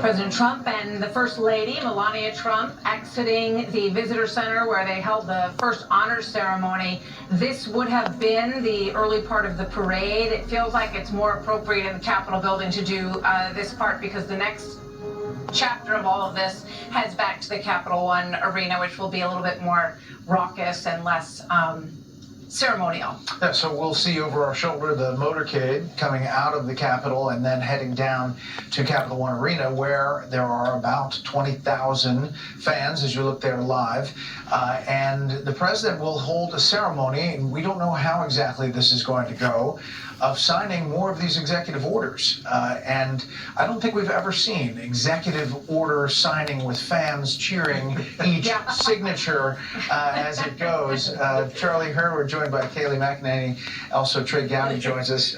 President Trump and the First Lady, Melania Trump, exiting the visitor center where they held the first honors ceremony. This would have been the early part of the parade. It feels like it's more appropriate in the Capitol building to do this part because the next chapter of all of this heads back to the Capital One arena, which will be a little bit more raucous and less ceremonial. Yeah, so we'll see over our shoulder the motorcade coming out of the Capitol and then heading down to Capital One Arena, where there are about 20,000 fans as you look there live. And the president will hold a ceremony, and we don't know how exactly this is going to go, of signing more of these executive orders. And I don't think we've ever seen executive order signing with fans cheering each signature as it goes. Charlie Hurd, we're joined by Kayleigh McEnany. Also, Trey Gowdy joins us.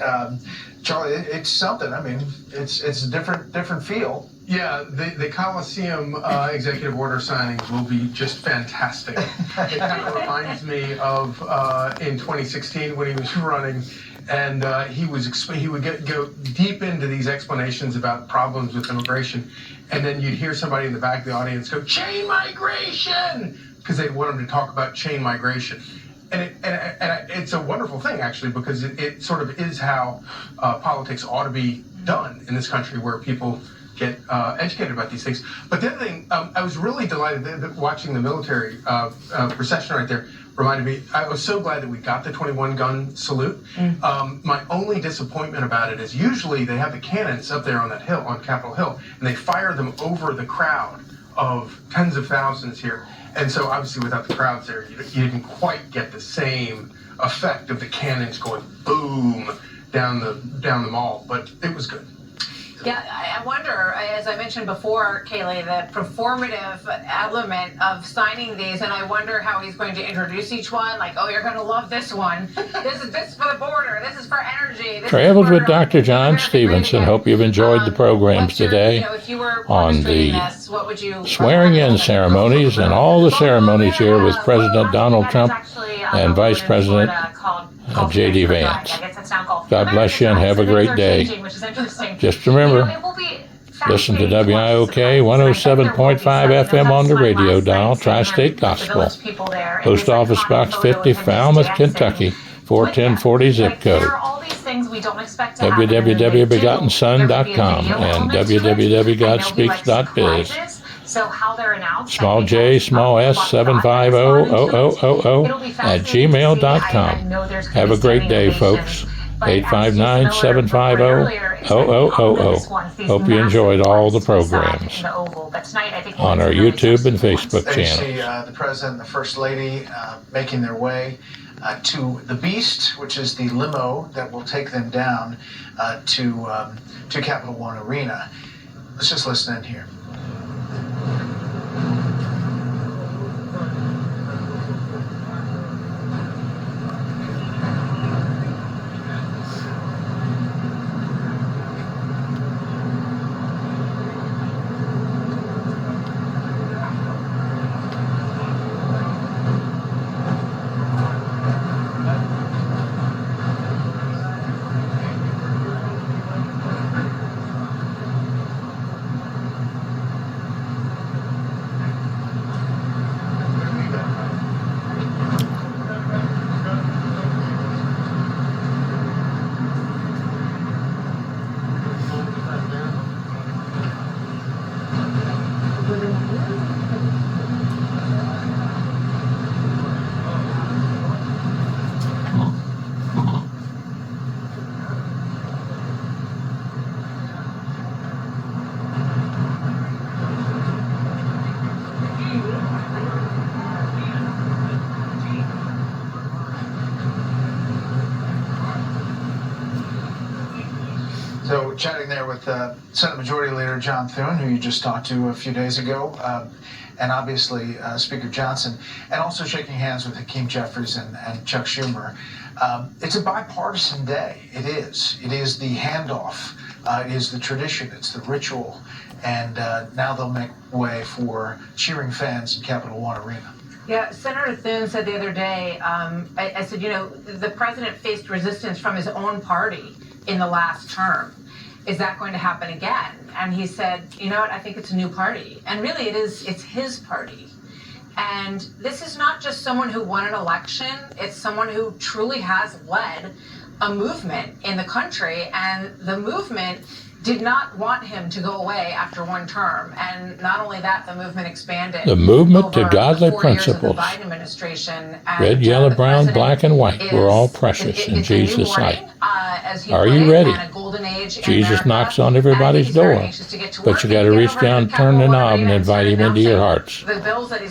Charlie, it's something. I mean, it's a different feel. Yeah, the Coliseum executive order signings will be just fantastic. It kind of reminds me of in 2016 when he was running, and he would go deep into these explanations about problems with immigration, and then you'd hear somebody in the back of the audience go, "Chain migration," because they want him to talk about chain migration. And it's a wonderful thing, actually, because it sort of is how politics ought to be done in this country, where people get educated about these things. But the other thing, I was really delighted that watching the military procession right there reminded me, I was so glad that we got the 21-gun salute. My only disappointment about it is usually they have the cannons up there on that hill, on Capitol Hill, and they fire them over the crowd of tens of thousands here. And so obviously without the crowds there, you didn't quite get the same effect of the cannons going boom down the mall, but it was good. Yeah, I wonder, as I mentioned before, Kaylee, the performative element of signing these, and I wonder how he's going to introduce each one. Like, oh, you're going to love this one. This is for the border. This is for energy. Traveled with Dr. John-Stephenson. Hope you've enjoyed the programs today on the swearing-in ceremonies and all the ceremonies here with President Donald Trump and Vice President J.D. Vance. God bless you and have a great day. Just remember, listen to WIOK 107.5 FM on the radio dial, Tri-State Gospel. Post Office Box 50, Falmouth, Kentucky, 41040 zip code. www.begottensson.com and www.godspeaks.biz. Small j, small s, 750-0000 at gmail.com. Have a great day, folks. 859-750-0000. Hope you enjoyed all the programs on our YouTube and Facebook channel. See the President and the First Lady making their way to the Beast, which is the limo that will take them down to Capital One Arena. Let's just listen in here. So chatting there with Senate Majority Leader John Thune, who you just talked to a few days ago, and obviously Speaker Johnson, and also shaking hands with Hakeem Jeffries and Chuck Schumer. It's a bipartisan day. It is. It is the handoff. It is the tradition. It's the ritual. And now they'll make way for cheering fans in Capital One Arena. Yeah, Senator Thune said the other day, I said, you know, the president faced resistance from his own party in the last term. Is that going to happen again? And he said, you know what, I think it's a new party. And really it's his party. And this is not just someone who won an election, it's someone who truly has led a movement in the country. And the movement did not want him to go away after one term. And not only that, the movement expanded. The movement to godly principles. Red, yellow, brown, black, and white. We're all precious in Jesus' sight. Are you ready? Jesus knocks on everybody's door, but you got to reach down, turn the knob, and invite him into your hearts,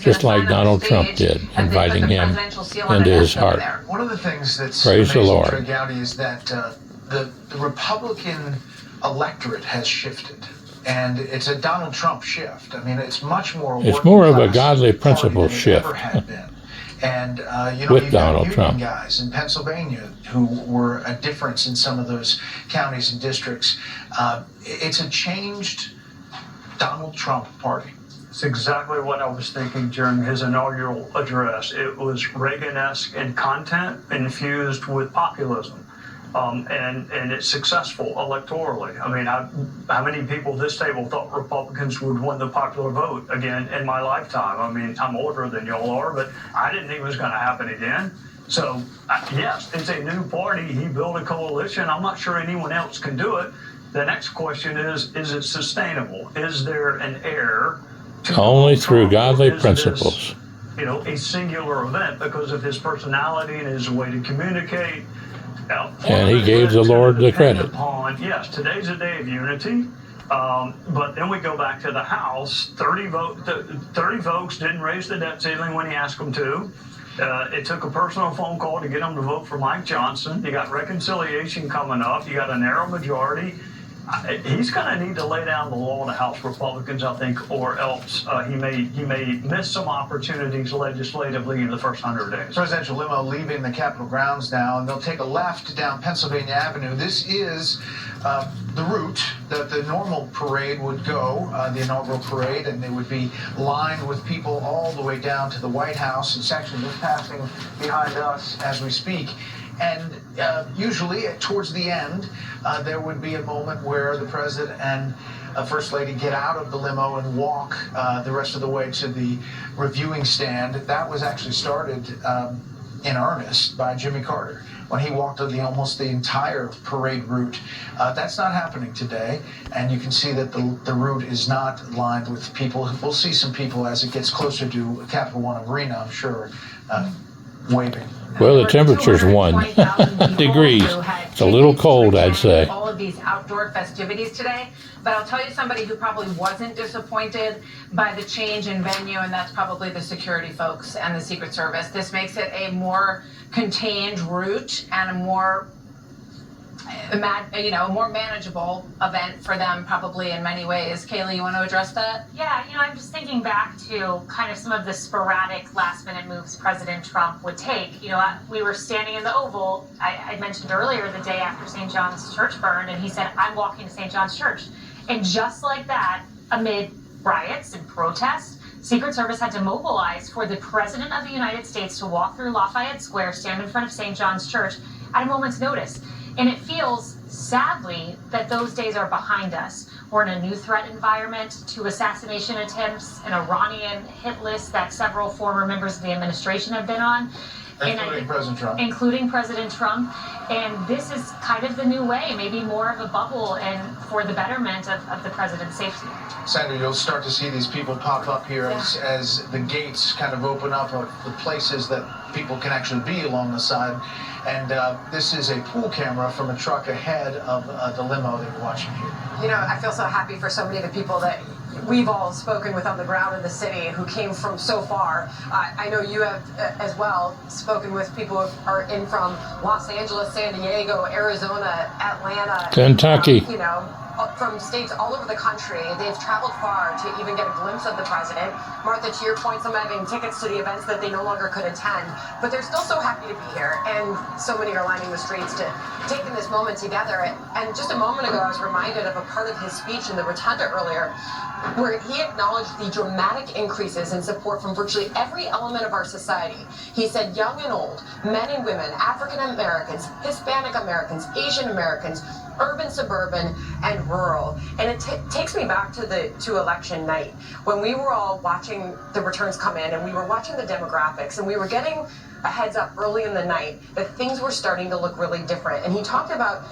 just like Donald Trump did, inviting him into his heart. One of the things that's praise the Lord. Trey Gowdy, is that the Republican electorate has shifted, and it's a Donald Trump shift. I mean, it's much more. It's more of a godly principle shift. And you know, with you've Donald got Trump guys in Pennsylvania who were a difference in some of those counties and districts. It's a changed Donald Trump party. It's exactly what I was thinking during his inaugural address. It was Reagan-esque in content, infused with populism. And it's successful electorally. I mean, how many people at this table thought Republicans would win the popular vote again in my lifetime? I mean, I'm older than y'all are, but I didn't think it was going to happen again. So, yes, it's a new party. He built a coalition. I'm not sure anyone else can do it. The next question is it sustainable? Is there an heir to Only Donald through Trump? godly Or is principles. this, a singular event because of his personality and his way to communicate? And he gave the Lord the credit. Yes, today's a day of unity. But then we go back to the House. 30 folks didn't raise the debt ceiling when he asked them to. It took a personal phone call to get them to vote for Mike Johnson. You got reconciliation coming up. You got a narrow majority. He's going to need to lay down the law to House Republicans, I think, or else he may miss some opportunities legislatively in the first 100 days. Presidential limo leaving the Capitol grounds now, and they'll take a left down Pennsylvania Avenue. This is the route that the normal parade would go, the inaugural parade, and they would be lined with people all the way down to the White House. It's actually just passing behind us as we speak. And usually towards the end, there would be a moment where the president and First Lady get out of the limo and walk the rest of the way to the reviewing stand. That was actually started in earnest by Jimmy Carter when he walked almost the entire parade route. That's not happening today, and you can see that the route is not lined with people. We'll see some people as it gets closer to Capital One Arena, I'm sure, waving. Well, the temperature's 1 degrees. It's a little cold, I'd say. All of these outdoor festivities today, but I'll tell you somebody who probably wasn't disappointed by the change in venue, and that's probably the security folks and the Secret Service. This makes it a more contained route and a more more manageable event for them, probably in many ways. Kaylee, you want to address that? Yeah, I'm just thinking back to kind of some of the sporadic last-minute moves President Trump would take. We were standing in the Oval. I mentioned earlier the day after St. John's Church burned, and he said, "I'm walking to St. John's Church." And just like that, amid riots and protests, Secret Service had to mobilize for the President of the United States to walk through Lafayette Square, stand in front of St. John's Church at a moment's notice. And it feels, sadly, that those days are behind us. We're in a new threat environment, 2 assassination attempts, an Iranian hit list that several former members of the administration have been on. Including President Trump. Including President Trump. And this is kind of the new way, maybe more of a bubble and for the betterment of the president's safety. Sandra, you'll start to see these people pop up here as the gates kind of open up, or the places that people can actually be along the side. And this is a pool camera from a truck ahead of the limo that you're watching here. I feel so happy for so many of the people that we've all spoken with on the ground in the city who came from so far. I know you have as well spoken with people who are in from Los Angeles, San Diego, Arizona, Atlanta, Kentucky. From states all over the country. They've traveled far to even get a glimpse of the president. Martha, to your point, some having tickets to the events that they no longer could attend, but they're still so happy to be here. And so many are lining the streets to take in this moment together. And just a moment ago, I was reminded of a part of his speech in the rotunda earlier, where he acknowledged the dramatic increases in support from virtually every element of our society. He said young and old, men and women, African Americans, Hispanic Americans, Asian Americans, urban, suburban, and rural. And it takes me back to election night, when we were all watching the returns come in, and we were watching the demographics, and we were getting a heads up early in the night that things were starting to look really different. And he talked about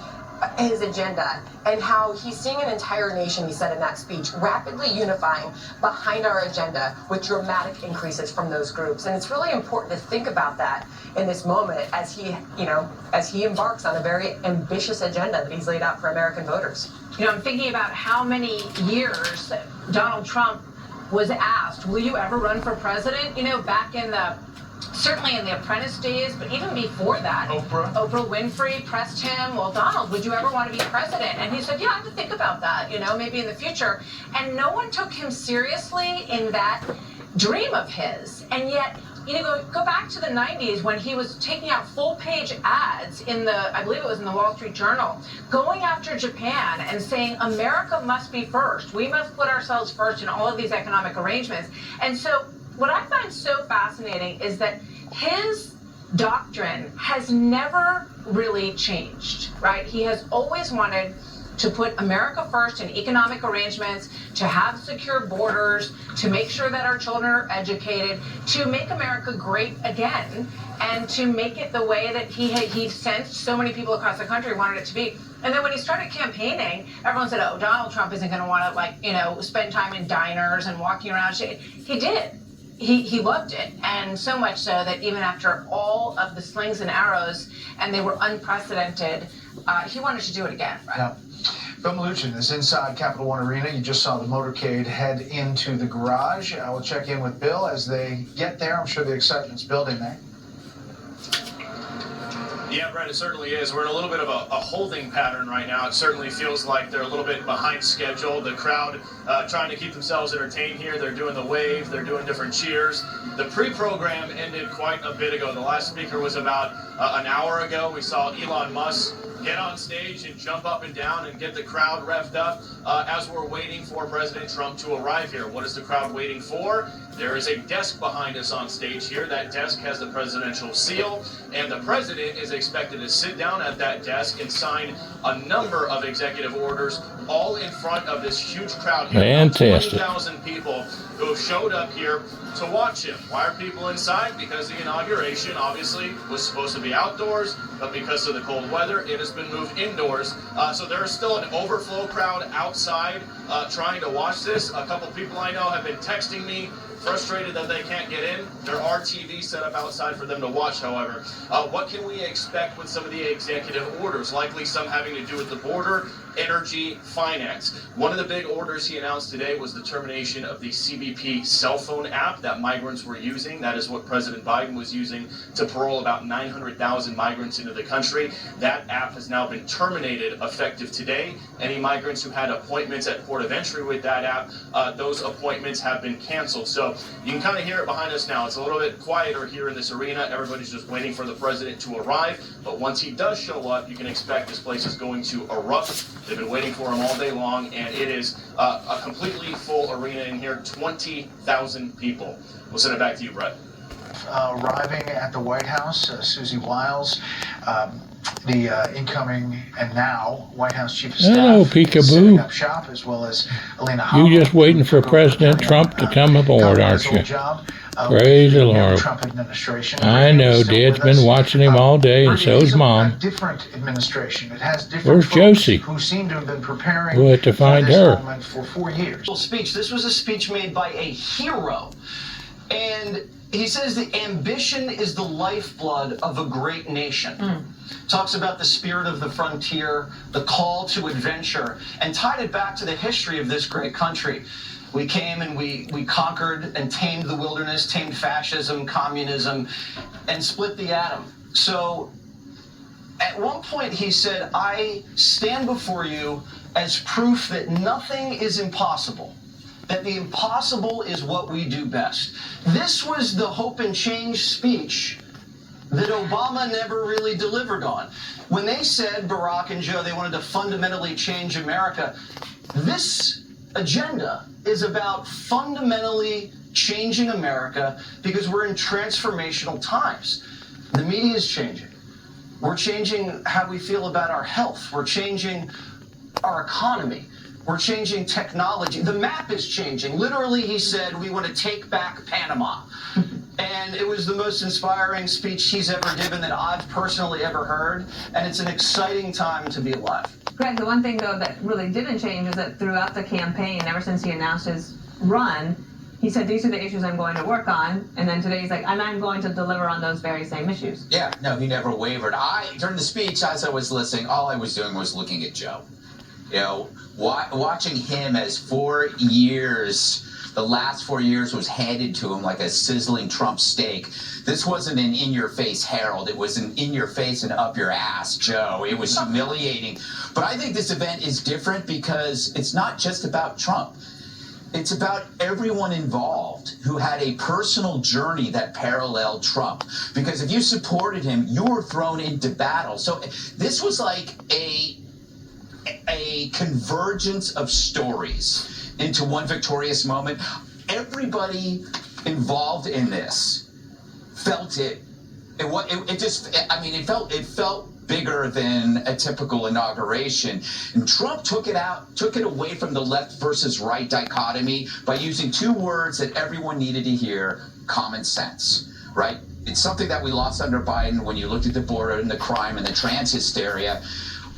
his agenda and how he's seeing an entire nation, he said in that speech, rapidly unifying behind our agenda with dramatic increases from those groups. And it's really important to think about that in this moment as he embarks on a very ambitious agenda that he's laid out for American voters. I'm thinking about how many years Donald Trump was asked, will you ever run for president? Back in certainly in the Apprentice days, but even before that, Oprah Winfrey pressed him, well, Donald, would you ever want to be president? And he said, yeah, I have to think about that, maybe in the future. And no one took him seriously in that dream of his. And yet, go back to the 90s when he was taking out full-page ads in I believe it was in the Wall Street Journal, going after Japan and saying, America must be first. We must put ourselves first in all of these economic arrangements. And so what I find so fascinating is that his doctrine has never really changed, right? He has always wanted to put America first in economic arrangements, to have secure borders, to make sure that our children are educated, to make America great again, and to make it the way that he sensed so many people across the country wanted it to be. And then when he started campaigning, everyone said, oh, Donald Trump isn't going to want to, spend time in diners and walking around. He did. He loved it. And so much so that even after all of the slings and arrows, and they were unprecedented, he wanted to do it again. Right? Yeah. Bill Maluchin is inside Capital One Arena. You just saw the motorcade head into the garage. I will check in with Bill as they get there. I'm sure the excitement's building there. Yeah, Brett, it certainly is. We're in a little bit of a holding pattern right now. It certainly feels like they're a little bit behind schedule. The crowd trying to keep themselves entertained here. They're doing the wave. They're doing different cheers. The pre-program ended quite a bit ago. The last speaker was about an hour ago. We saw Elon Musk get on stage and jump up and down and get the crowd revved up as we're waiting for President Trump to arrive here. What is the crowd waiting for? There is a desk behind us on stage here. That desk has the presidential seal, and the president is expected to sit down at that desk and sign a number of executive orders, all in front of this huge crowd here. Fantastic. 20,000 people who showed up here to watch him. Why are people inside? Because the inauguration obviously was supposed to be outdoors, but because of the cold weather, it has been moved indoors. So there is still an overflow crowd outside trying to watch this. A couple people I know have been texting me, frustrated that they can't get in. There are TVs set up outside for them to watch, however. What can we expect with some of the executive orders? Likely some having to do with the border, energy, finance. One of the big orders he announced today was the termination of the CBP cell phone app that migrants were using. That is what President Biden was using to parole about 900,000 migrants into the country. That app has now been terminated effective today. Any migrants who had appointments at port of entry with that app, those appointments have been canceled. So you can kind of hear it behind us now. It's a little bit quieter here in this arena. Everybody's just waiting for the president to arrive. But once he does show up, you can expect this place is going to erupt. They've been waiting for him all day long, and it is a completely full arena in here, 20,000 people. We'll send it back to you, Brett. Arriving at the White House, Susie Wiles, the incoming and now White House Chief of Staff, Hello, setting peekaboo. up shop, as well as Elena You just waiting for President Trump to come aboard, aren't you? Praise the Lord. Trump administration. I know, Dad's been watching him all day, and so's Mom. A different administration. It has different Where's folks Josie? who seem to have been preparing We'll have to find for this her. moment for 4 years. Speech. This was a speech made by a hero, and he says the ambition is the lifeblood of a great nation. Talks about the spirit of the frontier, the call to adventure, and tied it back to the history of this great country. We came and we conquered and tamed the wilderness, tamed fascism, communism, and split the atom. So at one point he said, I stand before you as proof that nothing is impossible, that the impossible is what we do best. This was the hope and change speech that Obama never really delivered on. When they said, Barack and Joe, they wanted to fundamentally change America, this agenda is about fundamentally changing America because we're in transformational times. The media is changing. We're changing how we feel about our health. We're changing our economy. We're changing technology. The map is changing. Literally, he said, we want to take back Panama. And it was the most inspiring speech he's ever given that I've personally ever heard. And it's an exciting time to be alive. Greg, the one thing, though, that really didn't change is that throughout the campaign, ever since he announced his run, he said, these are the issues I'm going to work on. And then today he's like, and I'm going to deliver on those very same issues. Yeah, no, he never wavered. During the speech, as I was listening, all I was doing was looking at Joe. You know, watching him as 4 years, the last 4 years was handed to him like a sizzling Trump steak. This wasn't an in-your-face Harold. It was an in-your-face and up-your-ass Joe. It was humiliating. But I think this event is different because it's not just about Trump. It's about everyone involved who had a personal journey that paralleled Trump. Because if you supported him, you were thrown into battle. So this was like a convergence of stories into one victorious moment. Everybody involved in this felt it. It felt bigger than a typical inauguration. And Trump took it away from the left versus right dichotomy by using 2 words that everyone needed to hear: common sense, right? It's something that we lost under Biden when you looked at the border and the crime and the trans hysteria.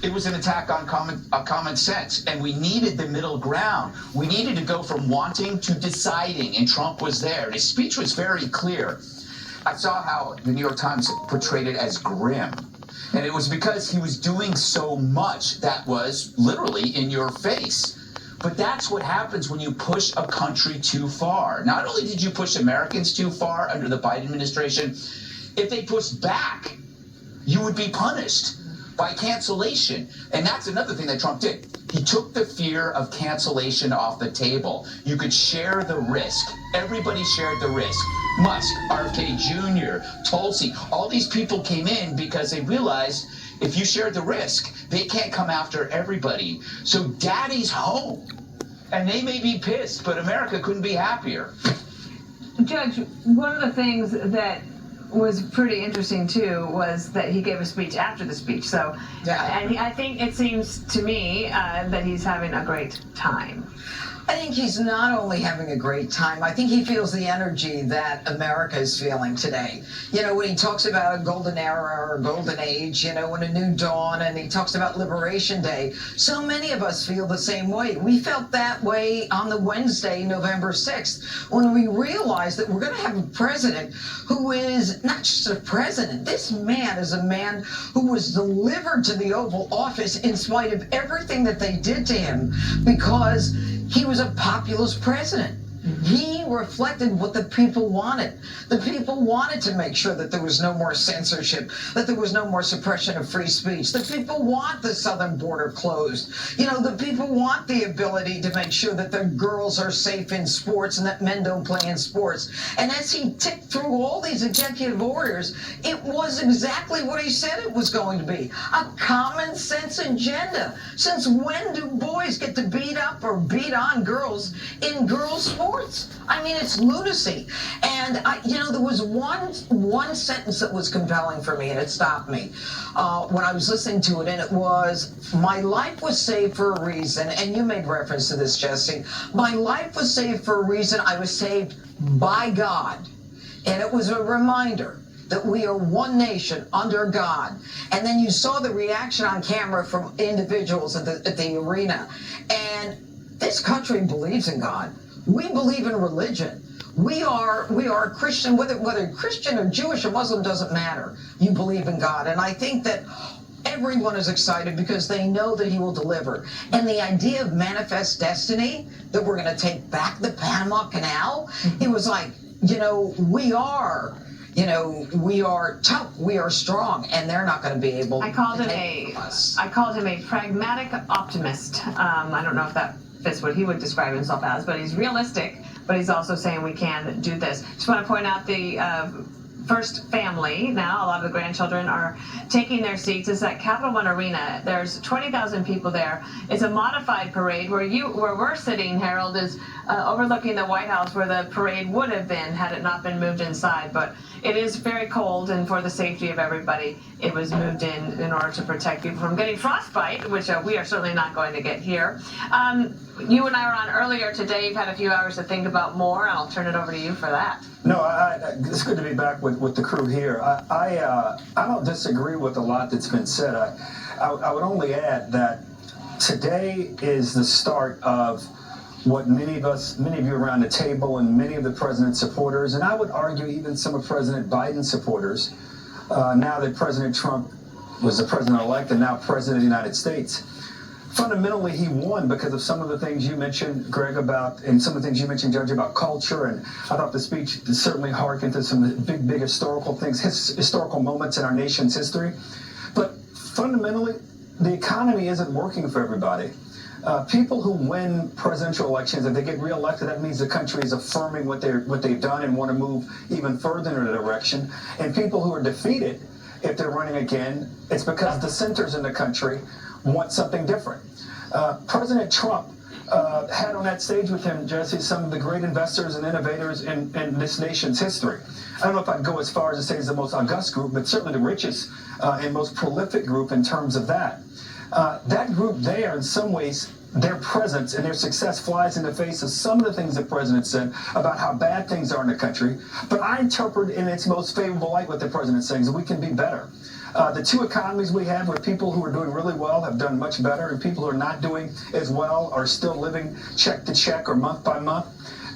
It was an attack on common sense, and we needed the middle ground. We needed to go from wanting to deciding, and Trump was there. And his speech was very clear. I saw how the New York Times portrayed it as grim. And it was because he was doing so much that was literally in your face. But that's what happens when you push a country too far. Not only did you push Americans too far under the Biden administration, if they pushed back, you would be punished by cancellation. And that's another thing that Trump did. He took the fear of cancellation off the table. You could share the risk. Everybody shared the risk. Musk, RFK Jr., Tulsi, all these people came in because they realized if you share the risk, they can't come after everybody. So daddy's home. And they may be pissed, but America couldn't be happier. Judge, one of the things that was pretty interesting too was that he gave a speech after the speech. So, yeah. And I think it seems to me that he's having a great time. I think he's not only having a great time, I think he feels the energy that America is feeling today. You know, when he talks about a golden era or a golden age, you know, and a new dawn, and he talks about Liberation Day, so many of us feel the same way. We felt that way on the Wednesday, November 6th, when we realized that we're going to have a president who is not just a president. This man is a man who was delivered to the Oval Office in spite of everything that they did to him, because he was a populist president. He reflected what the people wanted. The people wanted to make sure that there was no more censorship, that there was no more suppression of free speech. The people want the southern border closed. You know, the people want the ability to make sure that their girls are safe in sports and that men don't play in sports. And as he ticked through all these executive orders, it was exactly what he said it was going to be. A common sense agenda. Since when do boys get to beat up or beat on girls in girls' sports? I mean, it's lunacy. And you know, there was one sentence that was compelling for me, and it stopped me when I was listening to it, and it was, "My life was saved for a reason," and you made reference to this, Jesse. "My life was saved for a reason. I was saved by God." And it was a reminder that we are one nation under God. And then you saw the reaction on camera from individuals at the arena. And this country believes in God. We believe in religion. We are Christian, whether Christian or Jewish or Muslim doesn't matter. You believe in God. And I think that everyone is excited because they know that he will deliver. And the idea of manifest destiny, that we're going to take back the Panama Canal, it was like, you know, we are tough, we are strong, and they're not going to be able to take us. I called him a pragmatic optimist. I don't know if that fits what he would describe himself as, but he's realistic, but he's also saying we can do this. Just want to point out the first family now, a lot of the grandchildren are taking their seats. It's at Capital One Arena. There's 20,000 people there. It's a modified parade where we're sitting, Harold, is overlooking the White House where the parade would have been had it not been moved inside. But it is very cold, and for the safety of everybody, it was moved in order to protect people from getting frostbite, which we are certainly not going to get here. You and I were on earlier today. You've had a few hours to think about more, and I'll turn it over to you for that. No, it's good to be back with the crew here. I don't disagree with a lot that's been said. I would only add that today is the start of what many of you around the table and many of the president's supporters, and I would argue even some of President Biden's supporters, now that President Trump was the president-elect and now president of the United States, fundamentally he won because of some of the things you mentioned, Greg, and some of the things you mentioned, Judge, about culture, and I thought the speech certainly harkened to some big historical things, historical moments in our nation's history. But fundamentally, the economy isn't working for everybody. People who win presidential elections, if they get reelected, that means the country is affirming what they've done and want to move even further in a direction. And people who are defeated, if they're running again, it's because the centers in the country want something different. President Trump had on that stage with him, Jesse, some of the great investors and innovators in this nation's history. I don't know if I'd go as far as to say it's the most august group, but certainly the richest and most prolific group in terms of that. That group there, in some ways, their presence and their success flies in the face of some of the things the president said about how bad things are in the country. But I interpret in its most favorable light what the president's saying is that we can be better. The two economies we have, where people who are doing really well have done much better, and people who are not doing as well are still living check to check or month by month.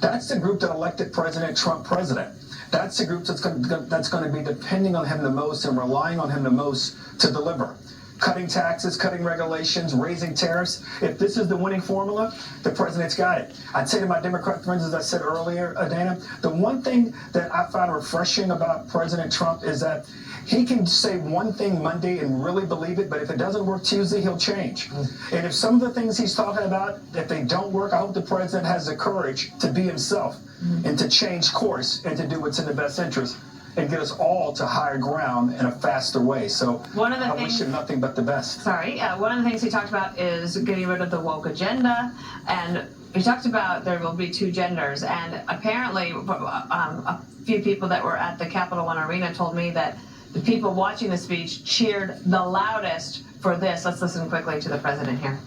That's the group that elected President Trump president. That's the group that's going to be depending on him the most and relying on him the most to deliver. Cutting taxes, cutting regulations, raising tariffs. If this is the winning formula, the president's got it. I'd say to my Democrat friends, as I said earlier, Dana, the one thing that I found refreshing about President Trump is that he can say one thing Monday and really believe it, but if it doesn't work Tuesday, he'll change. And if some of the things he's talking about, if they don't work, I hope the president has the courage to be himself and to change course and to do what's in the best interest and get us all to higher ground in a faster way. So I wish him nothing but the best. One of the things he talked about is getting rid of the woke agenda, and he talked about there will be two genders, and apparently a few people that were at the Capital One Arena told me that the people watching the speech cheered the loudest for this. Let's listen quickly to the president here.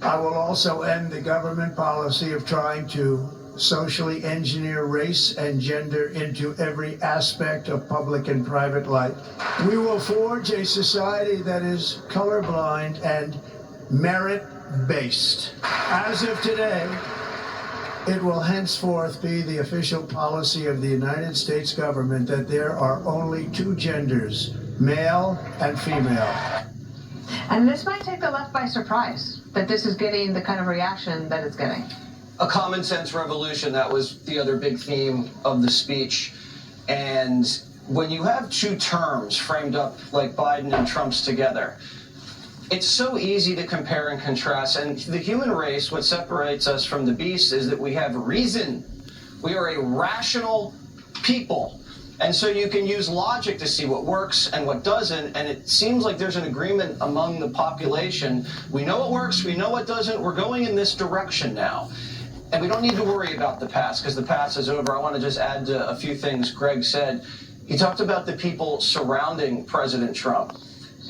I will also end the government policy of trying to socially engineer race and gender into every aspect of public and private life. We will forge a society that is colorblind and merit-based. As of today, it will henceforth be the official policy of the United States government that there are only two genders, male and female. And this might take the left by surprise, that this is getting the kind of reaction that it's getting. A common sense revolution, that was the other big theme of the speech. And when you have two terms framed up like Biden and Trump's together, it's so easy to compare and contrast. And the human race, what separates us from the beast is that we have reason. We are a rational people. And so you can use logic to see what works and what doesn't. And it seems like there's an agreement among the population. We know what works, we know what doesn't. We're going in this direction now. And we don't need to worry about the past because the past is over. I want to just add to a few things Greg said. He talked about the people surrounding President Trump.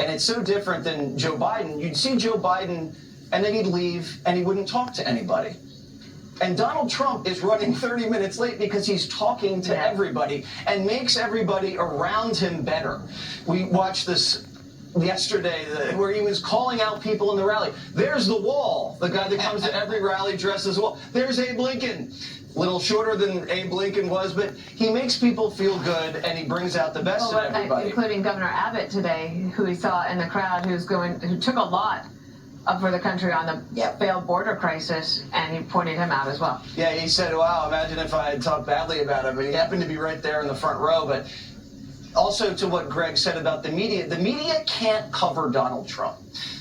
And it's so different than Joe Biden. You'd see Joe Biden and then he'd leave and he wouldn't talk to anybody. And Donald Trump is running 30 minutes late because he's talking to everybody and makes everybody around him better. We watched this yesterday where he was calling out people in the rally. There's the Wall, the guy that comes to every rally dressed as a wall. There's Abe Lincoln. Little shorter than Abe Lincoln was, but he makes people feel good and he brings out the best in everybody. Including Governor Abbott today, who he saw in the crowd, who took a lot up for the country on the failed border crisis, and he pointed him out as well. Yeah, he said, wow, imagine if I had talked badly about him, but he happened to be right there in the front row. But also to what Greg said about the media can't cover Donald Trump.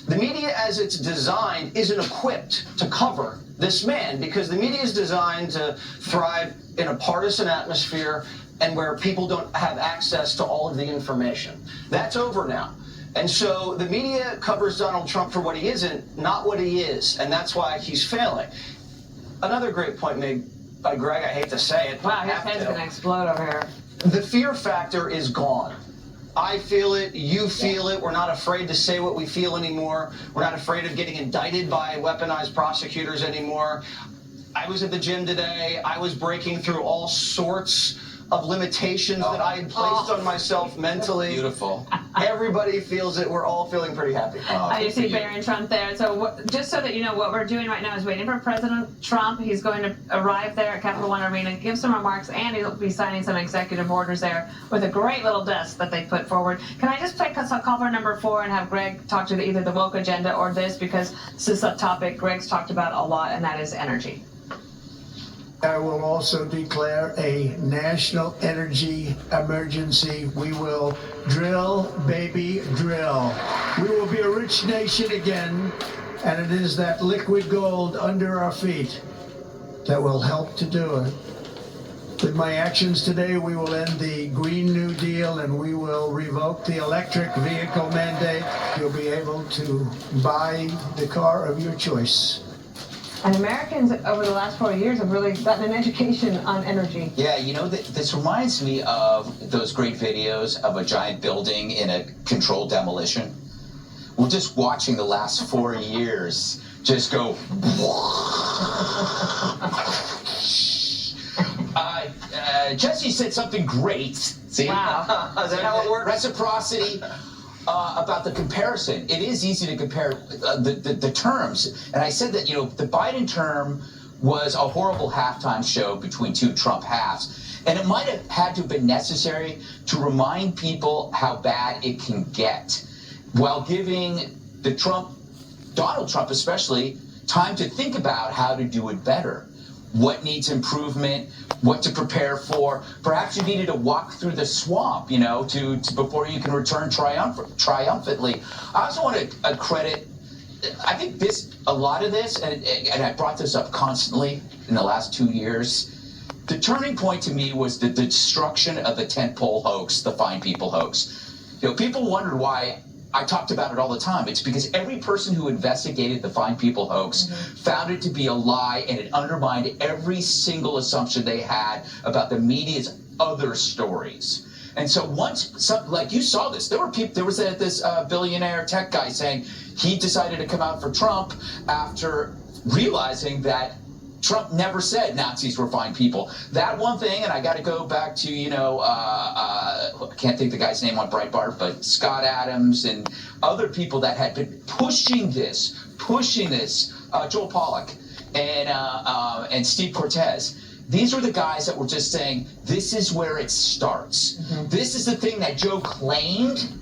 The media, as it's designed, isn't equipped to cover this man because the media is designed to thrive in a partisan atmosphere and where people don't have access to all of the information. That's over now. And so the media covers Donald Trump for what he isn't, not what he is, and that's why he's failing. Another great point made by Greg, I hate to say it. Wow, his head's going to explode over here. The fear factor is gone. I feel it, you feel it. We're not afraid to say what we feel anymore. We're not afraid of getting indicted by weaponized prosecutors anymore. I was at the gym today. I was breaking through all sorts of limitations that I had placed on myself mentally. Beautiful. Everybody feels it. We're all feeling pretty happy. I see Barron Trump there. So just so that you know, what we're doing right now is waiting for President Trump. He's going to arrive there at Capital One Arena, give some remarks, and he'll be signing some executive orders there with a great little desk that they put forward. Can I just play caller number 4 and have Greg talk to either the woke agenda or this, because this is a topic Greg's talked about a lot, and that is energy. I will also declare a national energy emergency. We will drill, baby, drill. We will be a rich nation again, and it is that liquid gold under our feet that will help to do it. With my actions today, we will end the Green New Deal and we will revoke the electric vehicle mandate. You'll be able to buy the car of your choice. And Americans over the last 4 years have really gotten an education on energy. Yeah, you know, this reminds me of those great videos of a giant building in a controlled demolition, We're just watching the last 4 years just go. Jesse said something great. See? Wow. Is that how it works? Reciprocity. About the comparison, it is easy to compare the terms. And I said that, the Biden term was a horrible halftime show between two Trump halves. And it might have had to have been necessary to remind people how bad it can get, while giving Donald Trump especially, time to think about how to do it better. What needs improvement, what to prepare for. Perhaps you needed to walk through the swamp, before you can return triumphantly. I also want to credit, I think a lot of this, and I brought this up constantly in the last 2 years, the turning point to me was the destruction of the tentpole hoax, the Fine People hoax. People wondered why I talked about it all the time. It's because every person who investigated the Fine People hoax found it to be a lie, and it undermined every single assumption they had about the media's other stories. And so like you saw this, there was this billionaire tech guy saying he decided to come out for Trump after realizing that Trump never said Nazis were fine people. That one thing, and I got to go back to, I can't think the guy's name on Breitbart, but Scott Adams and other people that had been pushing this, Joel Pollack and Steve Cortez. These were the guys that were just saying, this is where it starts. This is the thing that Joe claimed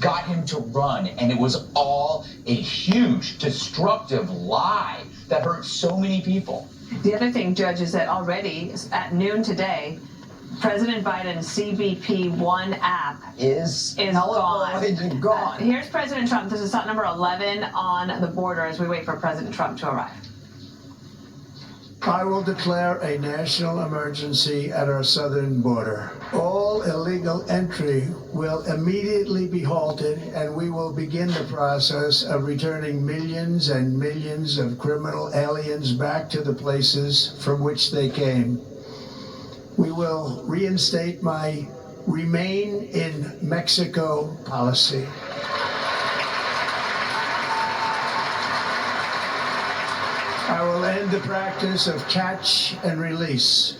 got him to run, and it was all a huge, destructive lie that hurt so many people. The other thing, Judge, is that already at noon today, President Biden's CBP One app is gone. Here's President Trump. This is thought number 11 on the border as we wait for President Trump to arrive. I will declare a national emergency at our southern border. All illegal entry will immediately be halted, and we will begin the process of returning millions and millions of criminal aliens back to the places from which they came. We will reinstate my Remain in Mexico policy. I will end the practice of catch and release.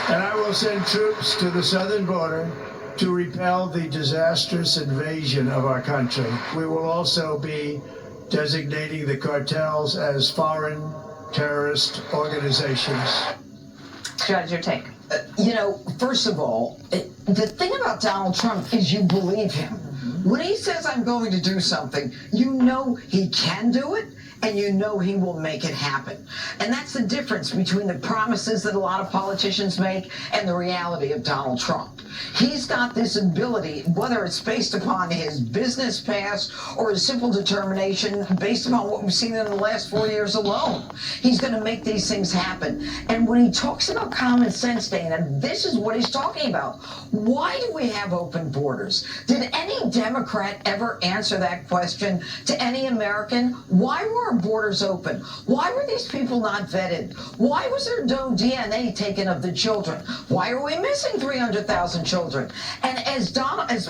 And I will send troops to the southern border to repel the disastrous invasion of our country. We will also be designating the cartels as foreign terrorist organizations. Judge, your take. First of all, the thing about Donald Trump is you believe him. When he says, I'm going to do something, you know he can do it, and you know he will make it happen. And that's the difference between the promises that a lot of politicians make and the reality of Donald Trump. He's got this ability, whether it's based upon his business past or his simple determination based upon what we've seen in the last 4 years alone. He's going to make these things happen. And when he talks about common sense, Dana, this is what he's talking about. Why do we have open borders? Did any Democrat ever answer that question to any American? Why were our borders open? Why were these people not vetted? Why was there no DNA taken of the children? Why are we missing 300,000 children? And as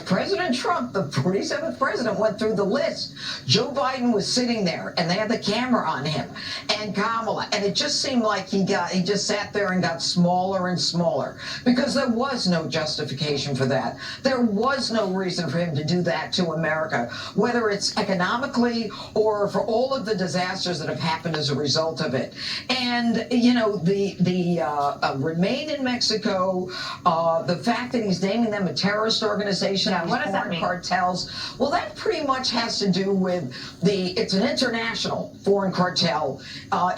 President Trump, the 47th president, went through the list, Joe Biden was sitting there, and they had the camera on him, and Kamala, and it just seemed like he just sat there and got smaller and smaller, because there was no justification for that. There was no reason for him to do that to America, whether it's economically or for all of the disasters that have happened as a result of it. And the Remain in Mexico, the fact that he's naming them a terrorist organization, what does that mean? Cartels, well, that pretty much has to do with it's an international foreign cartel.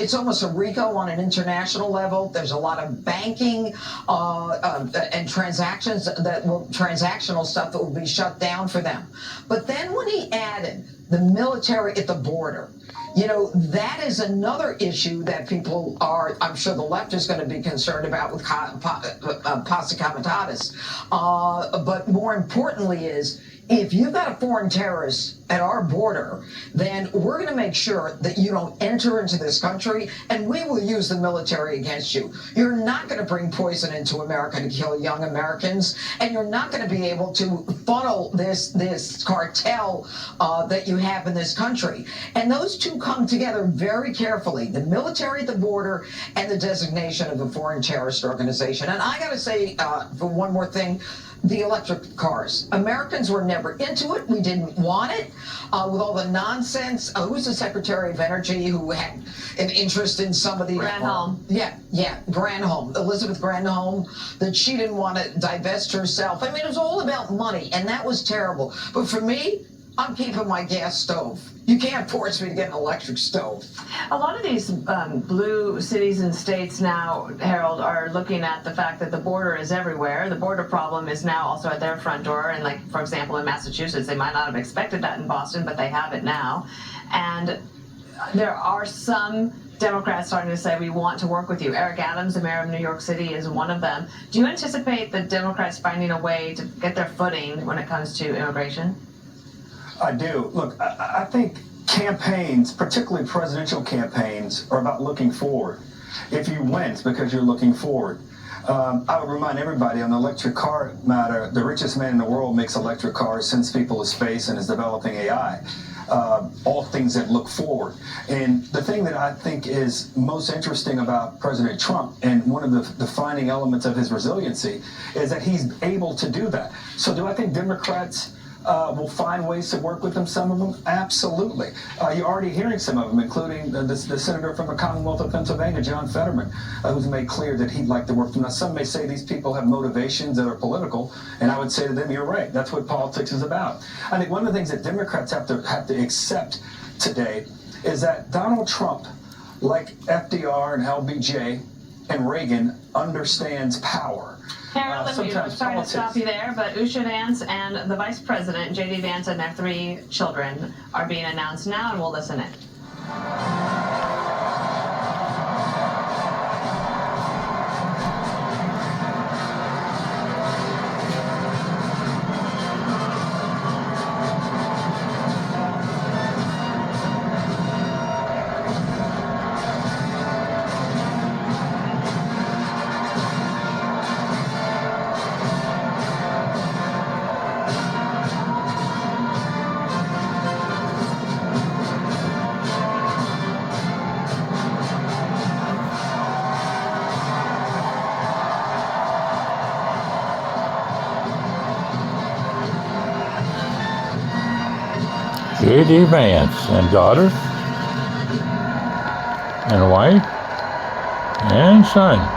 It's almost a RICO on an international level. There's a lot of banking and transactional stuff that will be shut down for them. But then when he added the military at the border, that is another issue that people are, I'm sure the left is going to be concerned about with Pasa Comitatus. But more importantly is, if you've got a foreign terrorist at our border, then we're going to make sure that you don't enter into this country, and we will use the military against you. You're not going to bring poison into America to kill young Americans, and you're not going to be able to funnel this cartel that you have in this country. And those two come together very carefully, the military at the border and the designation of a foreign terrorist organization. And I got to say, for one more thing, the electric cars. Americans were never into it. We didn't want it. With all the nonsense, who's the Secretary of Energy who had an interest in some of the... Granholm. Yeah, Granholm. Elizabeth Granholm, that she didn't want to divest herself. I mean, it was all about money, and that was terrible. But for me, I'm keeping my gas stove. You can't force me to get an electric stove. A lot of these blue cities and states now, Harold, are looking at the fact that the border is everywhere. The border problem is now also at their front door. And like, for example, in Massachusetts, they might not have expected that in Boston, but they have it now. And there are some Democrats starting to say, we want to work with you. Eric Adams, the mayor of New York City, is one of them. Do you anticipate the Democrats finding a way to get their footing when it comes to immigration? I do. Look, I think campaigns, particularly presidential campaigns, are about looking forward. If you win, it's because you're looking forward. I would remind everybody on the electric car matter, the richest man in the world makes electric cars, sends people to space, and is developing AI. All things that look forward. And the thing that I think is most interesting about President Trump, and one of the defining elements of his resiliency, is that he's able to do that. So do I think Democrats will find ways to work with them, some of them? Absolutely. You're already hearing some of them, including the senator from the Commonwealth of Pennsylvania, John Fetterman, who's made clear that he'd like to work with them. Now, some may say these people have motivations that are political, and I would say to them, you're right. That's what politics is about. I think one of the things that Democrats have to accept today is that Donald Trump, like FDR and LBJ and Reagan, understands power. Harold, I'm sorry to stop you there, but Usha Vance and the Vice President, JD Vance, and their 3 children are being announced now, and we'll listen in. JD Vance and daughter and wife and son.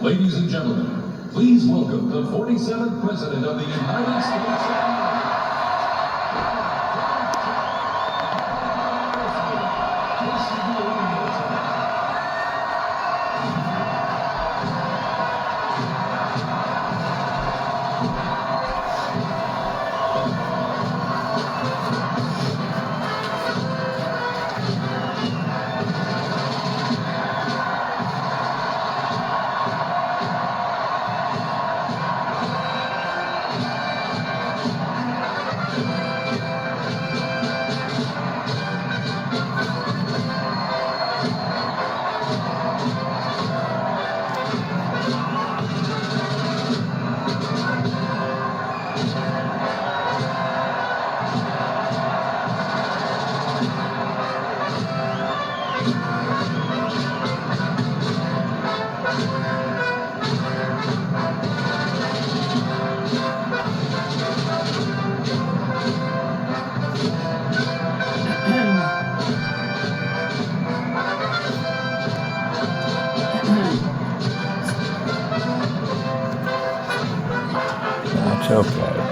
Ladies and gentlemen, please welcome the 47th President of the United States of America. It's okay.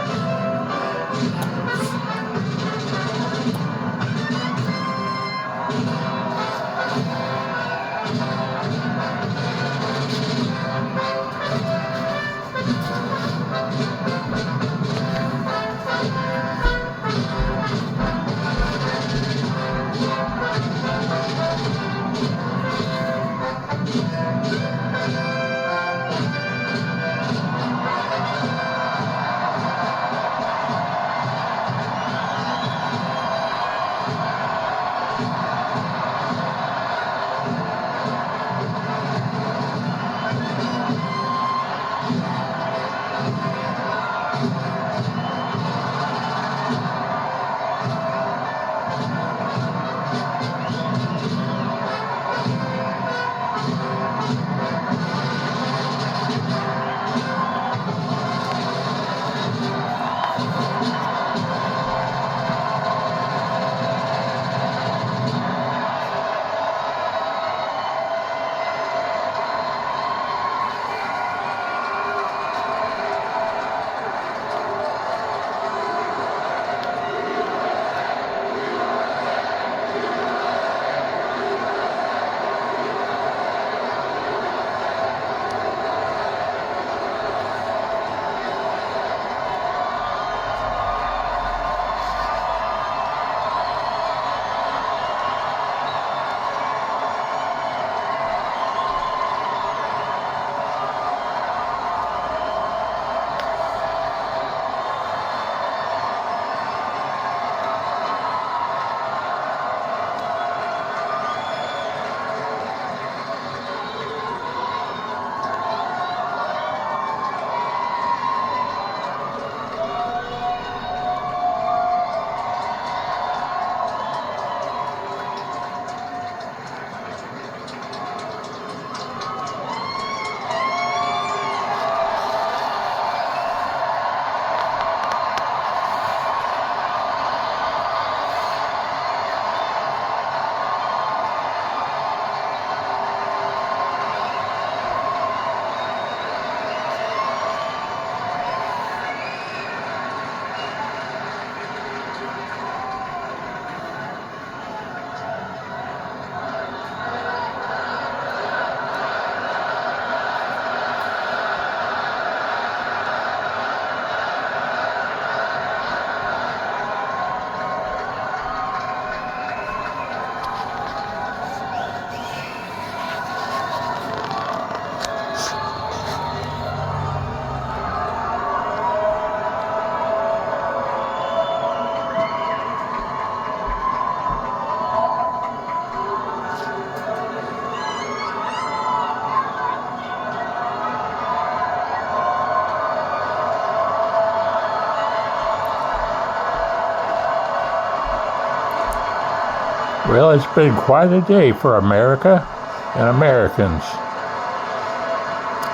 Well, it's been quite a day for America and Americans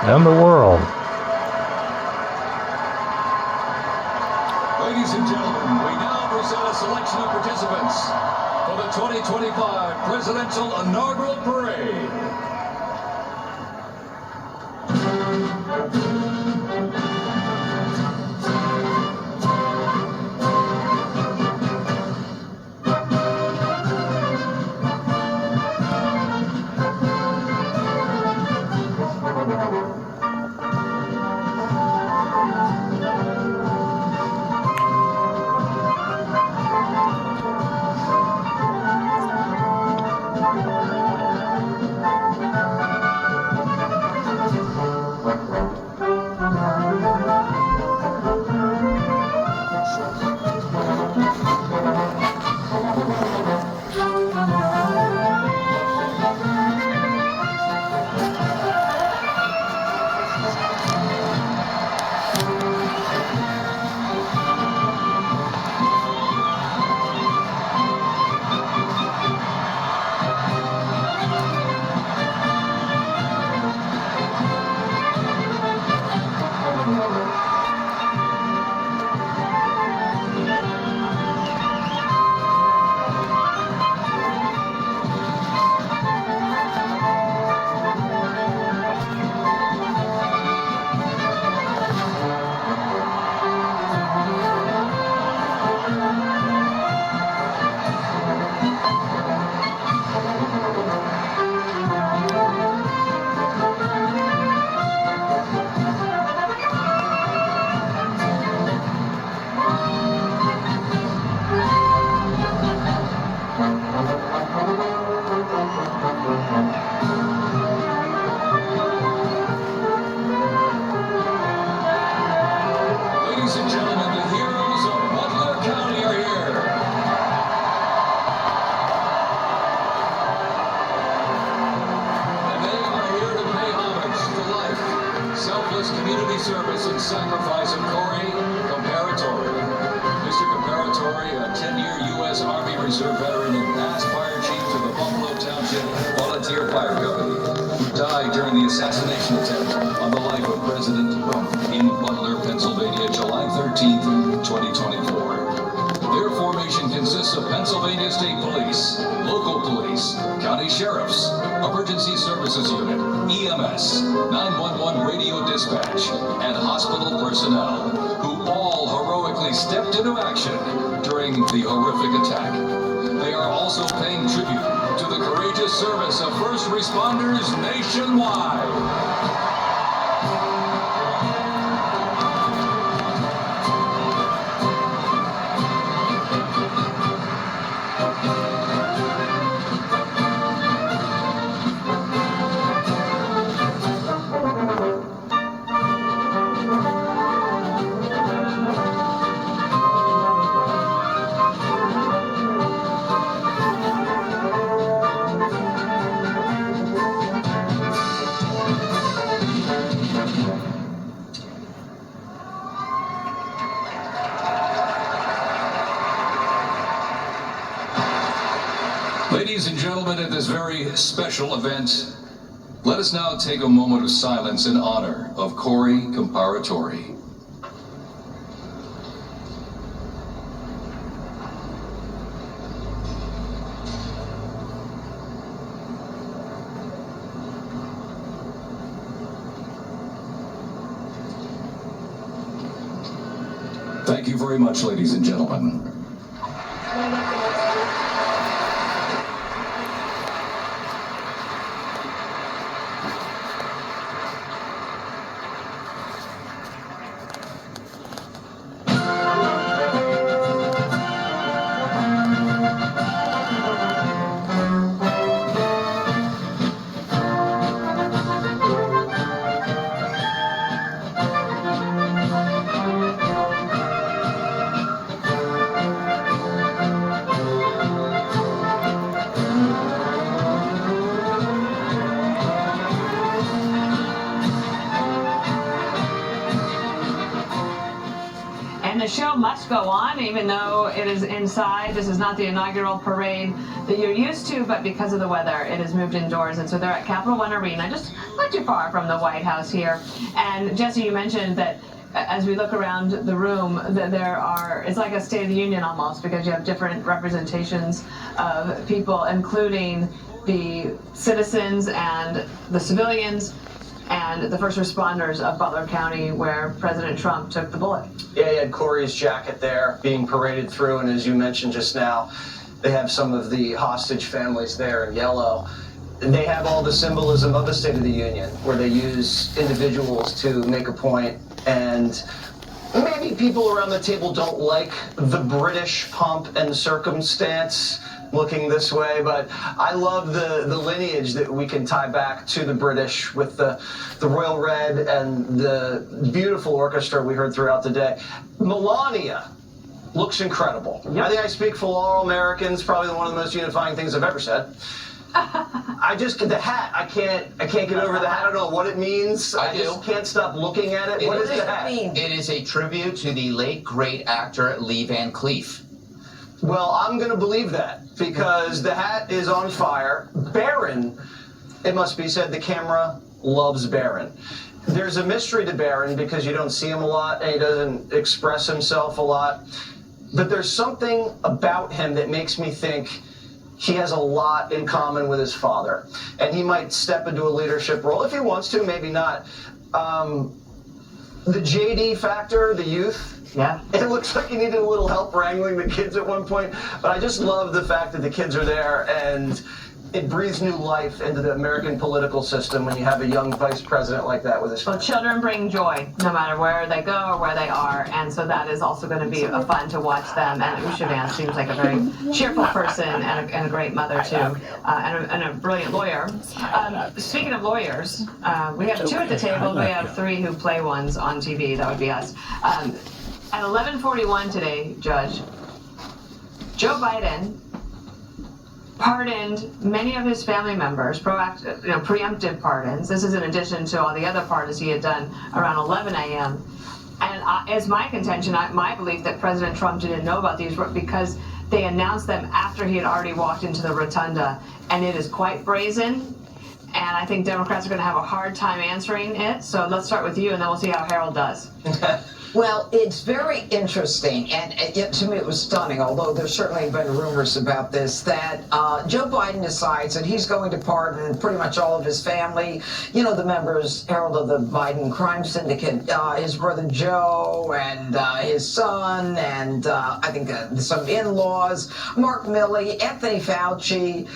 and the world. Ladies and gentlemen, we now present a selection of participants for the 2025 Presidential Inaugural Parade. service and sacrifice of Corey Comparatori. Mr. Comparatori, a 10-year U.S. Army Reserve veteran and past fire chief to the Buffalo Township Volunteer Fire Company, who died during the assassination attempt on the life of President Trump in Butler, Pennsylvania, July 13th, 2024. Their formation consists of Pennsylvania State Police, local police, county sheriffs, emergency services unit, EMS, 911 radio dispatch, and hospital personnel, who all heroically stepped into action during the horrific attack. They are also paying tribute to the courageous service of first responders nationwide. Ladies and gentlemen, at this very special event, let us now take a moment of silence in honor of Corey Comparatori. Thank you very much, ladies and gentlemen. The show must go on, even though it is inside. This is not the inaugural parade that you're used to, but because of the weather, it has moved indoors. And so they're at Capital One Arena, just not too far from the White House here. And Jesse, you mentioned that as we look around the room, that it's like a State of the Union almost, because you have different representations of people, including the citizens and the civilians and the first responders of Butler County, where President Trump took the bullet. Yeah, he had Corey's jacket there being paraded through, and as you mentioned just now, they have some of the hostage families there in yellow. And they have all the symbolism of the State of the Union, where they use individuals to make a point, and maybe people around the table don't like the British pomp and circumstance looking this way, but I love the lineage that we can tie back to the British with the royal red and the beautiful orchestra we heard throughout the day. Melania looks incredible. Yep. I think I speak for all Americans, probably one of the most unifying things I've ever said. The hat, I can't get over the hat. I don't know what it means. I just can't stop looking at it. What does the hat mean? It is a tribute to the late great actor Lee Van Cleef. Well, I'm going to believe that, because the hat is on fire. Barron, it must be said, the camera loves Barron. There's a mystery to Barron because you don't see him a lot and he doesn't express himself a lot. But there's something about him that makes me think he has a lot in common with his father. And he might step into a leadership role if he wants to, maybe not. The JD factor, the youth, yeah. It looks like he needed a little help wrangling the kids at one point, but I just love the fact that the kids are there, and it breathes new life into the American political system when you have a young vice president like that with his family. Well, children bring joy no matter where they go or where they are, and so that is also going to be fun to watch them. And Ushavan seems like a very cheerful person and a great mother too, and a brilliant lawyer. Speaking of lawyers, we have two at the table. We have three who play ones on TV. That would be us. At 11:41 today, Judge, Joe Biden pardoned many of his family members, preemptive pardons. This is in addition to all the other pardons he had done around 11 a.m. And as my contention, my belief that President Trump didn't know about these because they announced them after he had already walked into the rotunda, and it is quite brazen. And I think Democrats are going to have a hard time answering it. So let's start with you, and then we'll see how Harold does. Well, it's very interesting, and to me it was stunning, although there's certainly been rumors about this, that Joe Biden decides that he's going to pardon pretty much all of his family, the members, Harold, of the Biden crime syndicate, his brother Joe, and his son, and I think some in-laws, Mark Milley, Anthony Fauci,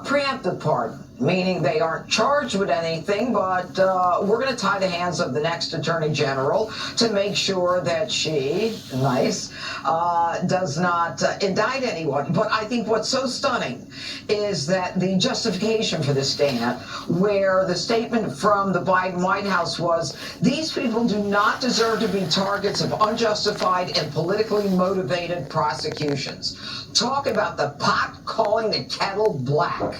preemptive pardon. Meaning they aren't charged with anything, but we're going to tie the hands of the next Attorney General to make sure that she, does not indict anyone. But I think what's so stunning is that the justification for this stand, where the statement from the Biden White House was, these people do not deserve to be targets of unjustified and politically motivated prosecutions. Talk about the pot calling the kettle black.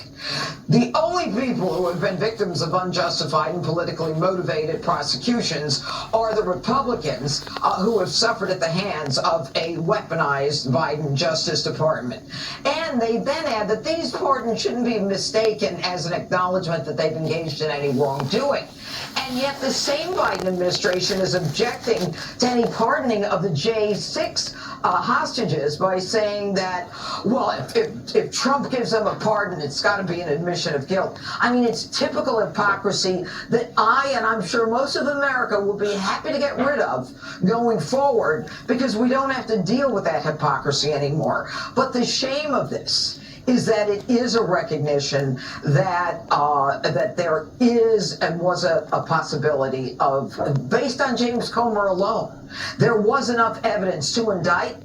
The only people who have been victims of unjustified and politically motivated prosecutions are the Republicans who have suffered at the hands of a weaponized Biden Justice Department. And they then add that these pardons shouldn't be mistaken as an acknowledgement that they've engaged in any wrongdoing. And yet the same Biden administration is objecting to any pardoning of the J6 hostages by saying that, well, if Trump gives them a pardon, it's got to be an admission of guilt. I mean, it's typical hypocrisy that and I'm sure most of America will be happy to get rid of going forward, because we don't have to deal with that hypocrisy anymore. But the shame of this is that it is a recognition that that there is and was a possibility of, based on James Comer alone, there was enough evidence to indict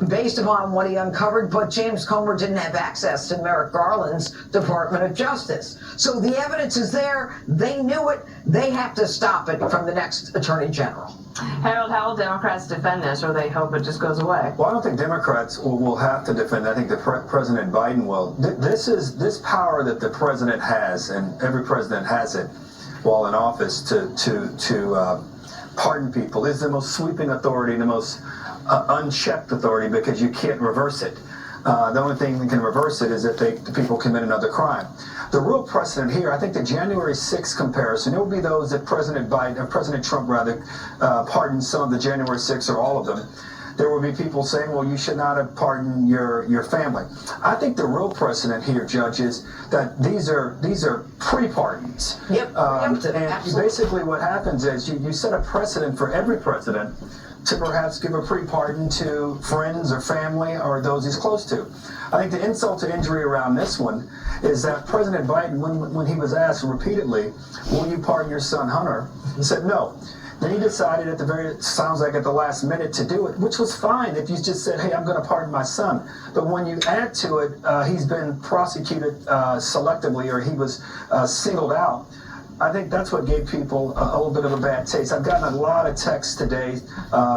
based upon what he uncovered, but James Comer didn't have access to Merrick Garland's Department of Justice. So the evidence is there. They knew it. They have to stop it from the next Attorney General. Harold, how will Democrats defend this, or they hope it just goes away? Well, I don't think Democrats will have to defend. I think President Biden will. This power that the president has, and every president has it while in office, to pardon people, is the most sweeping authority, the most unchecked authority, because you can't reverse it. The only thing that can reverse it is if the people commit another crime. The real precedent here, I think the January 6th comparison, it will be those that President Trump pardoned some of the January 6th or all of them. There will be people saying, well, you should not have pardoned your family. I think the real precedent here, Judge, is that these are pre-pardons. Yep. And basically what happens is you set a precedent for every president to perhaps give a pre-pardon to friends or family or those he's close to. I think the insult to injury around this one is that President Biden, when he was asked repeatedly, will you pardon your son Hunter, he said no. Then he decided at the last minute to do it, which was fine if you just said, hey, I'm going to pardon my son. But when you add to it, he's been prosecuted selectively, or he was singled out. I think that's what gave people a little bit of a bad taste. I've gotten a lot of texts today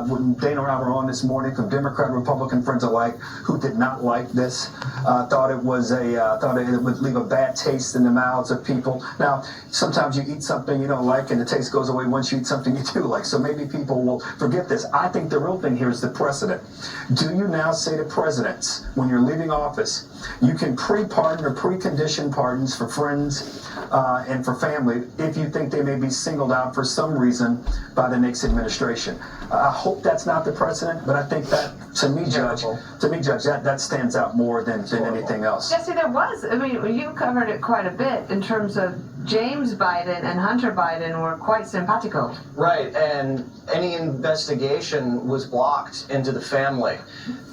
when Dana and I were on this morning from Democrat and Republican friends alike who did not like this, thought it would leave a bad taste in the mouths of people. Now, sometimes you eat something you don't like and the taste goes away once you eat something you do like. So maybe people will forget this. I think the real thing here is the precedent. Do you now say to presidents, when you're leaving office, you can pre-pardon or precondition pardons for friends and for family if you think they may be singled out for some reason by the next administration. I hope that's not the precedent, but I think that, to me, Judge, that stands out more than anything else. Jesse, there was, you covered it quite a bit in terms of James Biden and Hunter Biden were quite simpatico. Right, and any investigation was blocked into the family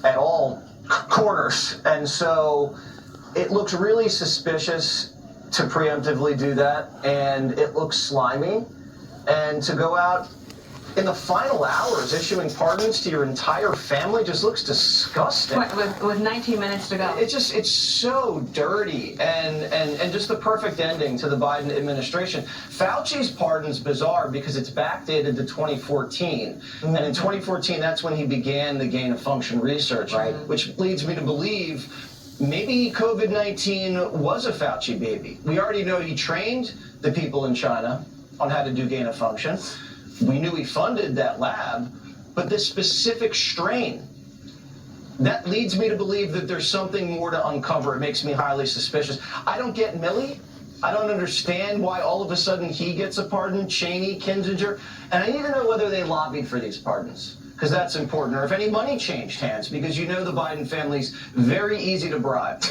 at all corners. And so it looks really suspicious to preemptively do that, and it looks slimy. And to go out in the final hours issuing pardons to your entire family just looks disgusting. With 19 minutes to go. It's so dirty and just the perfect ending to the Biden administration. Fauci's pardon's bizarre because it's backdated to 2014. And in 2014, that's when he began the gain of function research, which leads me to believe maybe COVID-19 was a Fauci baby. We already know he trained the people in China on how to do gain of function. We knew he funded that lab, but this specific strain, that leads me to believe that there's something more to uncover. It makes me highly suspicious. I don't get Milley. I don't understand why all of a sudden he gets a pardon, Cheney, Kinzinger, and I need to know whether they lobbied for these pardons, because that's important, or if any money changed hands, because you know the Biden family's very easy to bribe.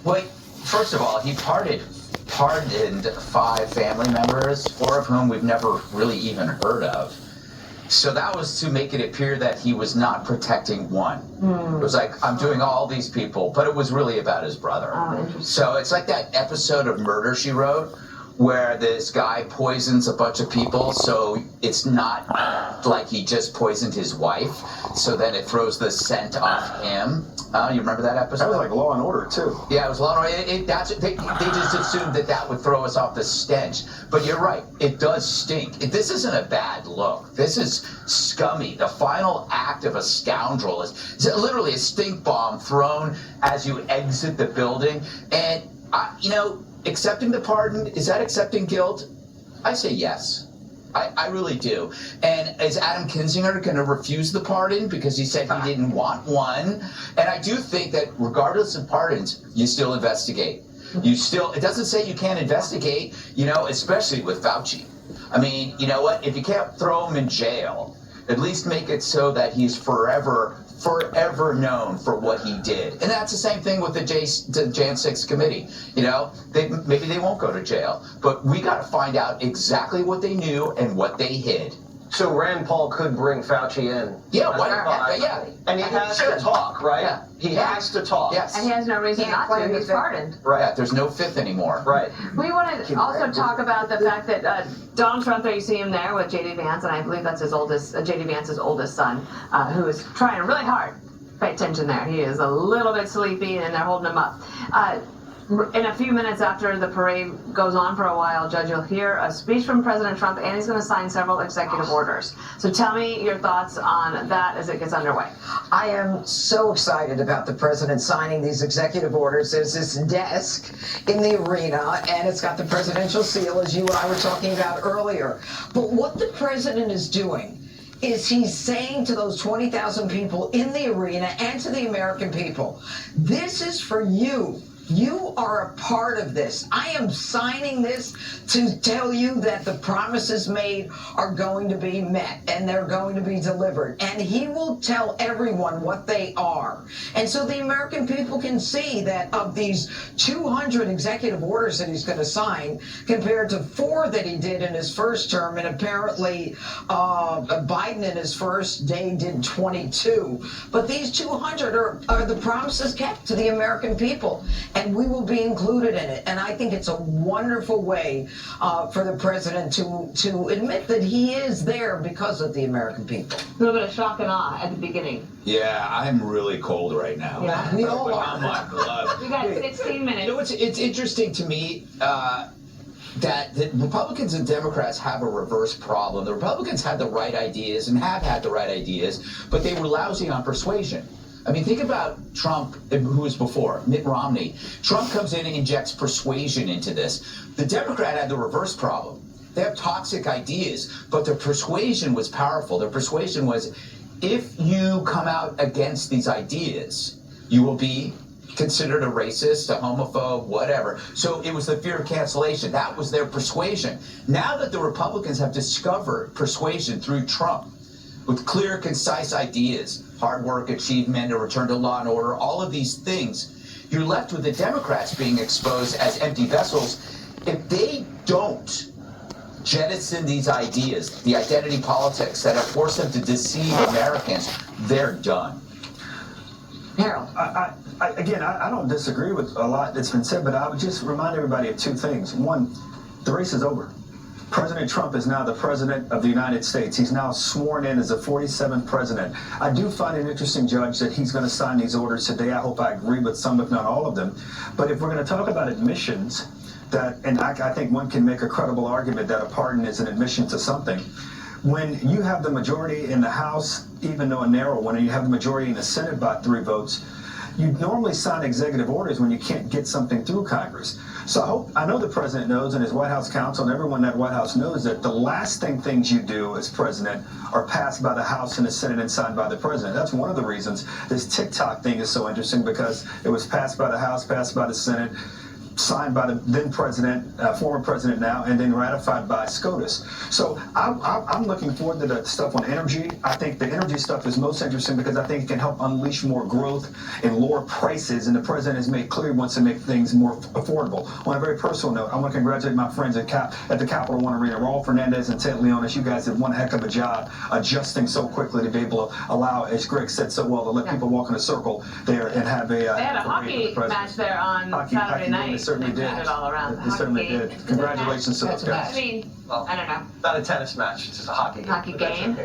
Well, first of all, he pardoned 5 family members, 4 of whom we've never really even heard of. So that was to make it appear that he was not protecting one. It was like, I'm doing all these people, but it was really about his brother. So it's like that episode of Murder, She Wrote, where this guy poisons a bunch of people, so it's not like he just poisoned his wife, so then it throws the scent off him. You remember that episode? That was like Law and Order, too. Yeah, it was Law and Order. They just assumed that would throw us off the stench. But you're right, it does stink. This isn't a bad look. This is scummy. The final act of a scoundrel is literally a stink bomb thrown as you exit the building. And, accepting the pardon, is that accepting guilt? I say yes. I really do. And is Adam Kinzinger going to refuse the pardon because he said he didn't want one? And I do think that regardless of pardons, you still investigate. It doesn't say you can't investigate, especially with Fauci. I mean, you know what? If you can't throw him in jail, at least make it so that he's forever known for what he did. And that's the same thing with the Jan 6 committee. Maybe they won't go to jail, but we got to find out exactly what they knew and what they hid. So Rand Paul could bring Fauci in. Yeah, yeah. And he has to talk, right? Yeah. He has to talk. Yes. And he has no reason not to. He's pardoned. Right. Yeah, there's no fifth anymore. Right. We want to also talk about the fact that Donald Trump, there you see him there with J.D. Vance, and I believe that's his oldest, J.D. Vance's oldest son, who is trying really hard. Pay attention there. He is a little bit sleepy, and they're holding him up. In a few minutes after the parade goes on for a while, Judge, you'll hear a speech from President Trump, and he's going to sign several executive orders. So tell me your thoughts on that as it gets underway. I am so excited about the president signing these executive orders. There's this desk in the arena, and it's got the presidential seal, as you and I were talking about earlier. But what the president is doing is he's saying to those 20,000 people in the arena and to the American people, this is for you. You are a part of this. I am signing this to tell you that the promises made are going to be met and they're going to be delivered. And he will tell everyone what they are. And so the American people can see that of these 200 executive orders that he's going to sign, compared to 4 that he did in his first term, and apparently Biden in his first day did 22. But these 200 are the promises kept to the American people. And we will be included in it. And I think it's a wonderful way for the president to admit that he is there because of the American people. A little bit of shock and awe at the beginning. Yeah, I'm really cold right now. Yeah, we all are. Oh my God. We got 16 minutes. It's interesting to me that the Republicans and Democrats have a reverse problem. The Republicans had the right ideas and have had the right ideas, but they were lousy on persuasion. I mean, think about Trump, who was before, Mitt Romney. Trump comes in and injects persuasion into this. The Democrat had the reverse problem. They have toxic ideas, but their persuasion was powerful. Their persuasion was, if you come out against these ideas, you will be considered a racist, a homophobe, whatever. So it was the fear of cancellation. That was their persuasion. Now that the Republicans have discovered persuasion through Trump, with clear, concise ideas, hard work, achievement, a return to law and order, all of these things, you're left with the Democrats being exposed as empty vessels. If they don't jettison these ideas, the identity politics that have forced them to deceive Americans, they're done. Harold. I don't disagree with a lot that's been said, but I would just remind everybody of 2 things. One, the race is over. President Trump is now the president of the United States. He's now sworn in as the 47th president. I do find it interesting, Judge, that he's going to sign these orders today. I hope I agree with some, if not all of them. But if we're going to talk about admissions, and I think one can make a credible argument that a pardon is an admission to something. when you have the majority in the House, even though a narrow one, and you have the majority in the Senate by 3 votes, you normally sign executive orders when you can't get something through Congress. So I know the president knows, and his White House counsel and everyone in that White House knows that the last things you do as president are passed by the House and the Senate and signed by the president. That's one of the reasons this TikTok thing is so interesting, because it was passed by the House, passed by the Senate, signed by the then president, former president now, and then ratified by SCOTUS. So I'm looking forward to the stuff on energy. I think the energy stuff is most interesting because I think it can help unleash more growth and lower prices, and the president has made clear he wants to make things more affordable. On a very personal note, I want to congratulate my friends at the Capital One Arena, Raul Fernandez and Ted Leonis. You guys did one heck of a job adjusting so quickly to be able to allow, as Greg said so well, to let people walk in a circle there and have a... They had a hockey match there on Saturday night. They certainly did. It all around. They certainly did. Congratulations to those guys. I mean, I don't know. Not a tennis match, it's just a hockey game. Hockey game.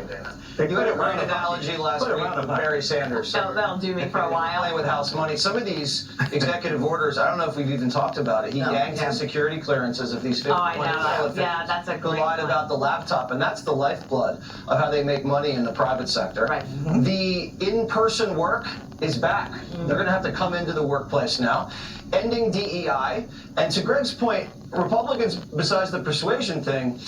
You had a great analogy last week with Barry Sanders. That'll do me for a while. Playing with house money. Some of these executive orders, I don't know if we've even talked about it. He yanked his security clearances of these 50 I know. Yeah, that's a great lied one. about the laptop, and that's the lifeblood of how they make money in the private sector. Right. The in-person work is back. They're going to have to come into the workplace now. Ending DEI. And to Greg's point, Republicans, besides the persuasion thing,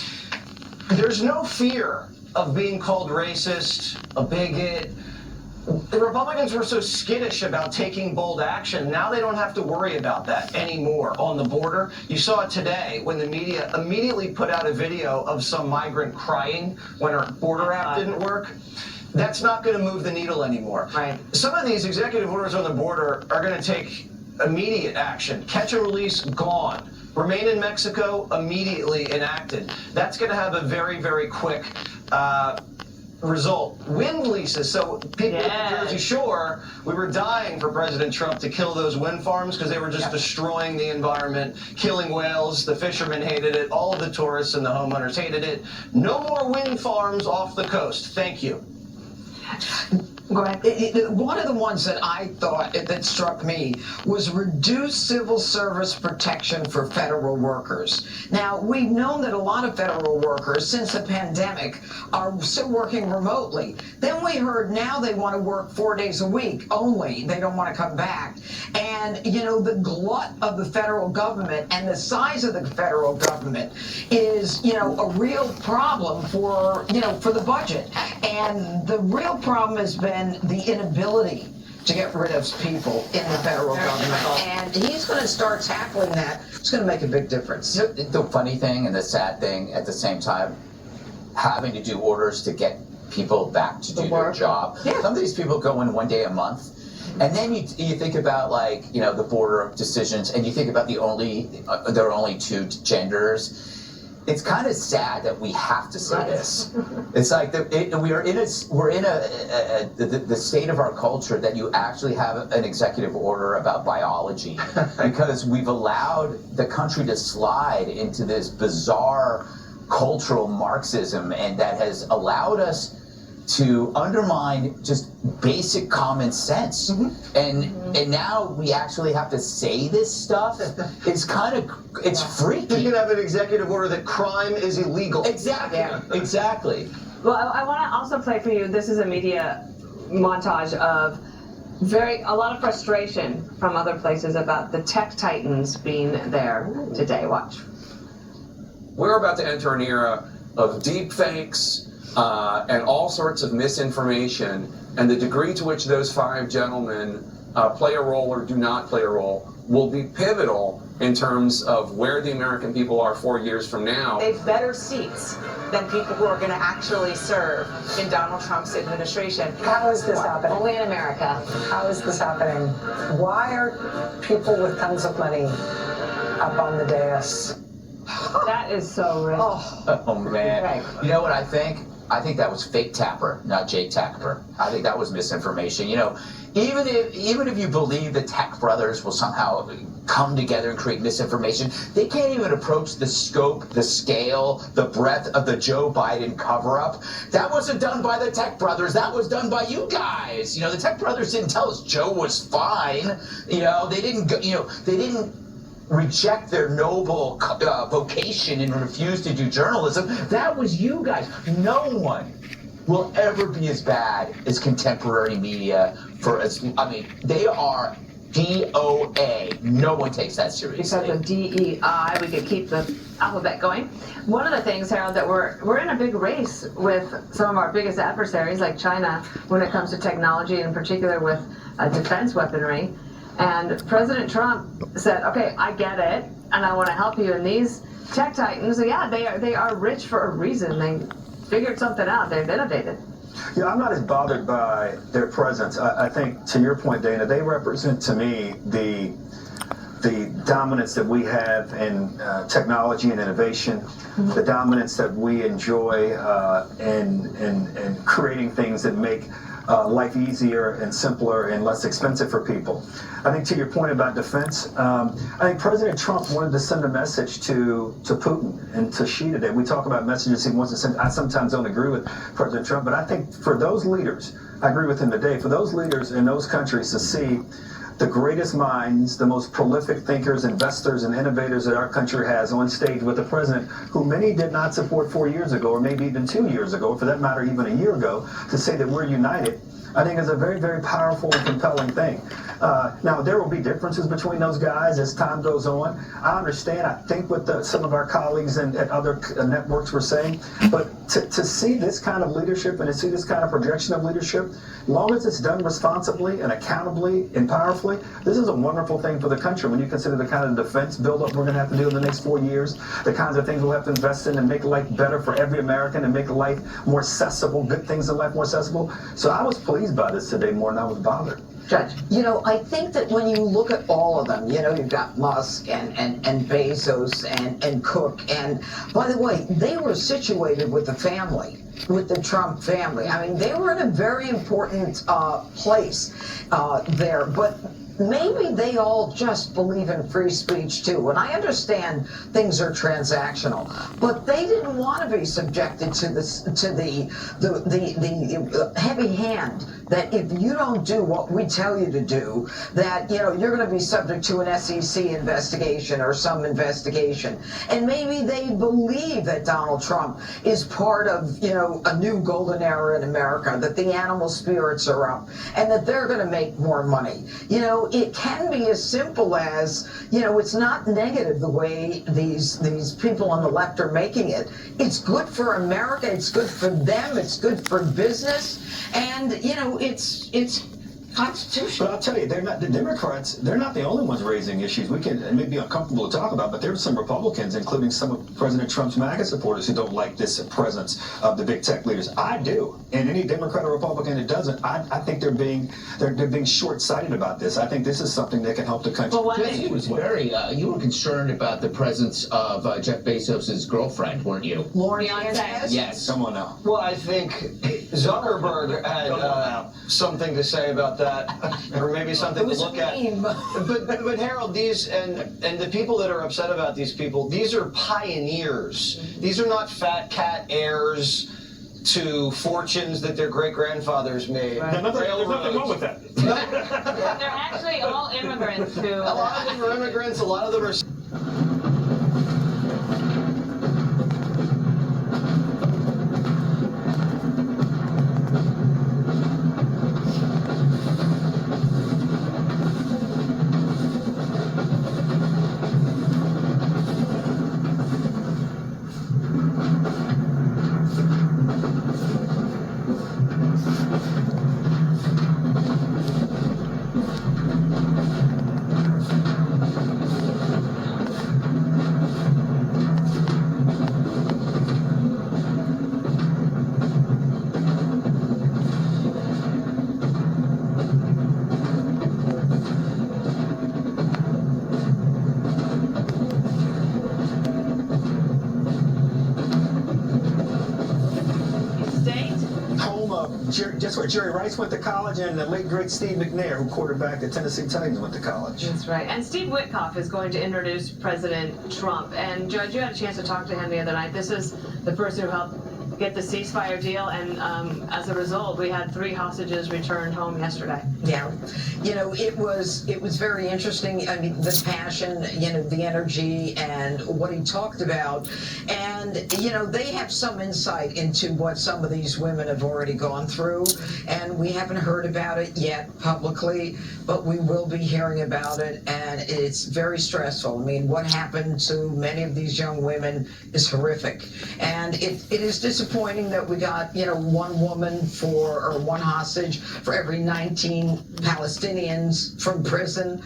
there's no fear of being called racist, a bigot. The Republicans were so skittish about taking bold action. Now they don't have to worry about that anymore on the border. You saw it today when the media immediately put out a video of some migrant crying when her border app didn't work. That's not going to move the needle anymore. Right. Some of these executive orders on the border are going to take immediate action. Catch and release, gone. Remain in Mexico, immediately enacted. That's going to have a very, very quick result. Wind leases. So people at the Jersey Shore, we were dying for President Trump to kill those wind farms because they were just destroying the environment, killing whales. The fishermen hated it. All of the tourists and the homeowners hated it. No more wind farms off the coast. Thank you. Go ahead. One of the ones that I thought that struck me was reduced civil service protection for federal workers. Now, we've known that a lot of federal workers since the pandemic are still working remotely. Then we heard now they want to work 4 days a week only. They don't want to come back. And, you know, the glut of the federal government and the size of the federal government is, you know, a real problem for, you know, for the budget. And the real problem has been the inability to get rid of people in the federal government. And he's going to start tackling that. It's going to make a big difference. The funny thing and the sad thing at the same time, having to do orders to get people back to do their job. Some of these people go in 1 day a month. And then you think about, like, you know, the border decisions, and you think about there are only 2 genders. It's kind of sad that we have to say this. It's like we're in the state of our culture that you actually have an executive order about biology because we've allowed the country to slide into this bizarre cultural Marxism, and that has allowed us to undermine just basic common sense. And now we actually have to say this stuff. It's freaky. You can have an executive order that crime is illegal. Exactly. Exactly. Well, I want to also play for you. This is a media montage of a lot of frustration from other places about the tech titans being there today. Watch. We're about to enter an era of deep fakes and all sorts of misinformation, and the degree to which those 5 gentlemen play a role or do not play a role will be pivotal in terms of where the American people are 4 years from now. They have better seats than people who are going to actually serve in Donald Trump's administration. How is this happening? Only in America. How is this happening? Why are people with tons of money up on the dais? That is so rich. Oh man. Right. You know what I think? I think that was fake Tapper, not Jake Tapper. I think that was misinformation. You know, even if you believe the Tech brothers will somehow come together and create misinformation, they can't even approach the scope, the scale, the breadth of the Joe Biden cover-up. That wasn't done by the Tech brothers. That was done by you guys. You know, the Tech brothers didn't tell us Joe was fine. You know, they didn't reject their noble vocation and refuse to do journalism, that was you guys. No one will ever be as bad as contemporary media they are DOA. No one takes that seriously. Except the DEI, we could keep the alphabet going. One of the things, Harold, that we're in a big race with some of our biggest adversaries, like China, when it comes to technology, in particular with defense weaponry. And President Trump said, okay, I get it, and I want to help you. And these tech titans, yeah, they are rich for a reason. They figured something out. They've innovated. Yeah, I'm not as bothered by their presence. I think, to your point, Dana, they represent to me the dominance that we have in technology and innovation, the dominance that we enjoy in creating things that make life easier and simpler and less expensive for people. I think to your point about defense, I think President Trump wanted to send a message to Putin and to Xi today. We talk about messages he wants to send. I sometimes don't agree with President Trump, but I think for those leaders, I agree with him today, for those leaders in those countries to see the greatest minds, the most prolific thinkers, investors, and innovators that our country has on stage with the president, who many did not support 4 years ago, or maybe even 2 years ago, or for that matter, even a year ago, to say that we're united, I think is a very, very powerful and compelling thing. Now, there will be differences between those guys as time goes on. I understand, I think what some of our colleagues at other networks were saying, but to see this kind of leadership and to see this kind of projection of leadership, as long as it's done responsibly and accountably and powerfully, this is a wonderful thing for the country. When you consider the kind of defense buildup we're going to have to do in the next 4 years, the kinds of things we'll have to invest in and make life better for every American and make life more accessible, good things in life more accessible. So I was pleased by this today more than I was bothered. Judge. You know, I think that when you look at all of them, you know, you've got Musk and Bezos and Cook, and by the way, they were situated with the family, with the Trump family. I mean, they were in a very important place there, but maybe they all just believe in free speech too. And I understand things are transactional, but they didn't want to be subjected to the heavy hand that if you don't do what we tell you to do, that, you know, you're going to be subject to an SEC investigation or some investigation. And maybe they believe that Donald Trump is part of, you know, a new golden era in America, that the animal spirits are up and that they're going to make more money. You know, it can be as simple as, you know, it's not negative the way these people on the left are making it. It's good for America. It's good for them. It's good for business. And, you know, it's constitutional. But I'll tell you, the Democrats, they're not the only ones raising issues. It may be uncomfortable to talk about, but there's some Republicans, including some of President Trump's MAGA supporters, who don't like this presence of the big tech leaders. I do. And any Democrat or Republican that doesn't, I think they're being short-sighted about this. I think this is something that can help the country. Well, you was you were concerned about the presence of Jeff Bezos' girlfriend, weren't you? Lauren Yes. Come on now. Well, I think Zuckerberg had something to say about that, or maybe something to look at. But Harold, these and the people that are upset about these people, these are pioneers. These are not fat cat heirs to fortunes that their great-grandfathers made. Right. There's nothing wrong with that. They're actually all immigrants who... A lot of them are immigrants, a lot of them are... Just where Jerry Rice went to college, and the late great Steve McNair, who quarterbacked the Tennessee Titans, went to college. That's right. And Steve Witkoff is going to introduce President Trump. And Judge, you had a chance to talk to him the other night. This is the person who helped get the ceasefire deal, and as a result, we had 3 hostages returned home yesterday. Yeah, you know, it was very interesting. I mean, the passion, you know, the energy, and what he talked about, and you know, they have some insight into what some of these women have already gone through, and we haven't heard about it yet publicly, but we will be hearing about it, and it's very stressful. I mean, what happened to many of these young women is horrific, and it is disappointing that we got, you know, 1 woman or 1 hostage for every 19 Palestinians from prison.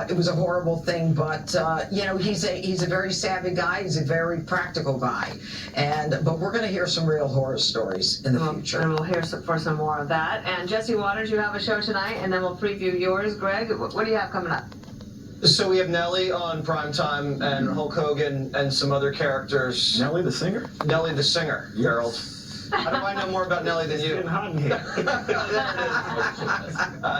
It was a horrible thing, but you know, he's a very savvy guy. He's a very practical guy, but we're going to hear some real horror stories in the future. And we'll hear for some more of that. And Jesse Waters, you have a show tonight, and then we'll preview yours. Greg, what do you have coming up? So we have Nelly on primetime, and Hulk Hogan, and some other characters. Nelly the singer? Nelly the singer, Gerald. How do I know more about Nelly than you? It's getting hot in here.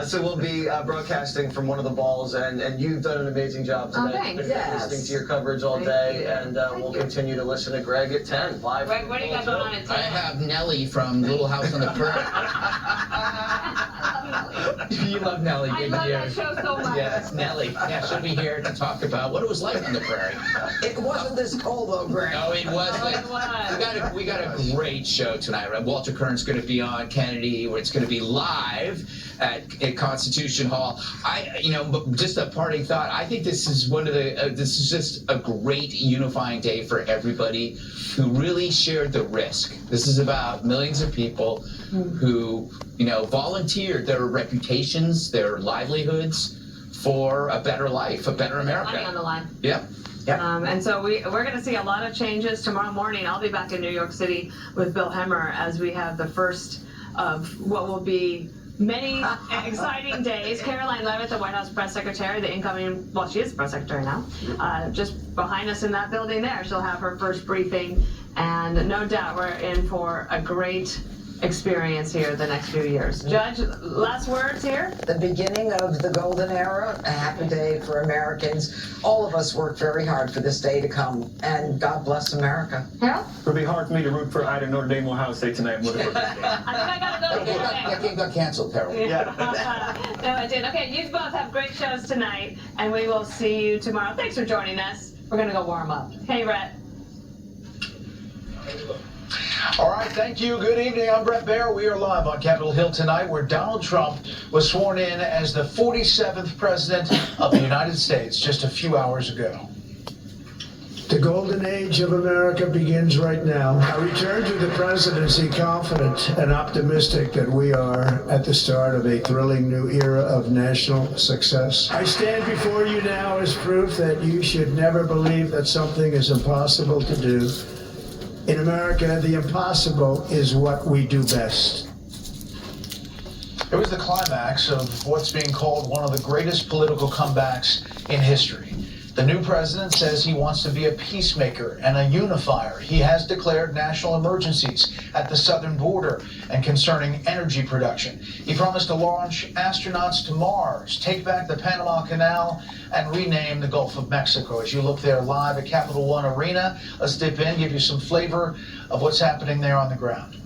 So we'll be broadcasting from one of the balls, and you've done an amazing job today. Thanks. Listening to your coverage all day, and we'll continue to listen to Greg at 10, live. Greg, what do you got going on at 10? I have Nelly from Little House on the Prairie. You love Nelly, I didn't love you? that show so much. Yes, Nelly. Yeah, she'll be here to talk about what it was like on the prairie. It wasn't this cold though, Greg. No, it wasn't. We got a great show tonight. Right? Walter Kern's going to be on Kennedy, where it's going to be live at Constitution Hall. But just a parting thought. I think this is this is just a great unifying day for everybody who really shared the risk. This is about millions of people who, volunteered their reputations, their livelihoods for a better life, a better America. Money on the line. Yep. And so we're going to see a lot of changes tomorrow morning. I'll be back in New York City with Bill Hemmer as we have the first of what will be many exciting days. Caroline Levitt, the White House press secretary, the incoming, well, she is press secretary now, just behind us in that building there. She'll have her first briefing, and no doubt we're in for a great experience here the next few years. Judge, last words here? The beginning of the golden era, a happy day for Americans. All of us worked very hard for this day to come, and God bless America. Harold? It would be hard for me to root for either Notre Dame or Ohio State tonight. I think I gotta go to That game got canceled, Harold. No, I did. Okay, you both have great shows tonight, and we will see you tomorrow. Thanks for joining us. We're gonna go warm up. Hey, Rhett. All right, thank you. Good evening. I'm Brett Baer. We are live on Capitol Hill tonight, where Donald Trump was sworn in as the 47th president of the United States just a few hours ago. The golden age of America begins right now. I return to the presidency confident and optimistic that we are at the start of a thrilling new era of national success. I stand before you now as proof that you should never believe that something is impossible to do. In America, the impossible is what we do best. It was the climax of what's being called one of the greatest political comebacks in history. The new president says he wants to be a peacemaker and a unifier. He has declared national emergencies at the southern border and concerning energy production. He promised to launch astronauts to Mars, take back the Panama Canal, and rename the Gulf of Mexico. As you look there live at Capital One Arena, let's dip in, give you some flavor of what's happening there on the ground.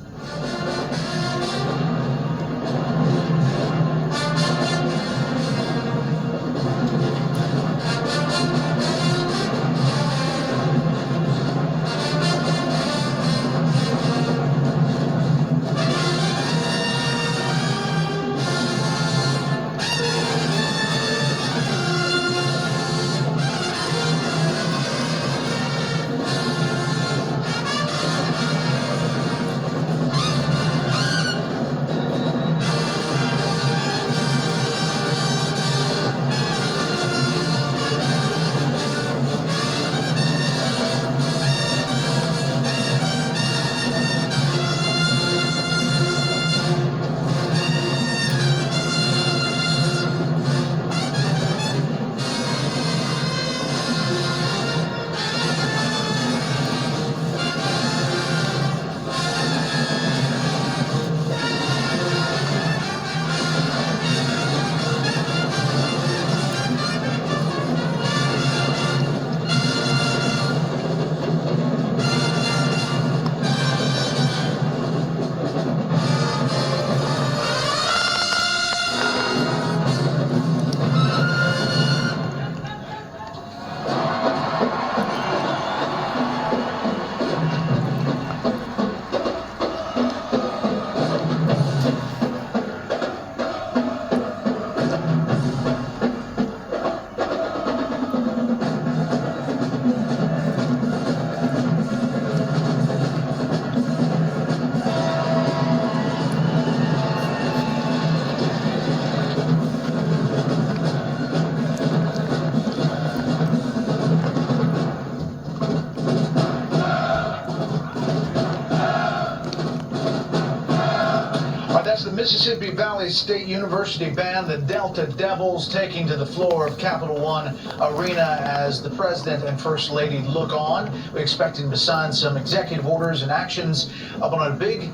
Mississippi Valley State University band, the Delta Devils, taking to the floor of Capital One Arena as the President and First Lady look on. We expect him to sign some executive orders and actions up on a big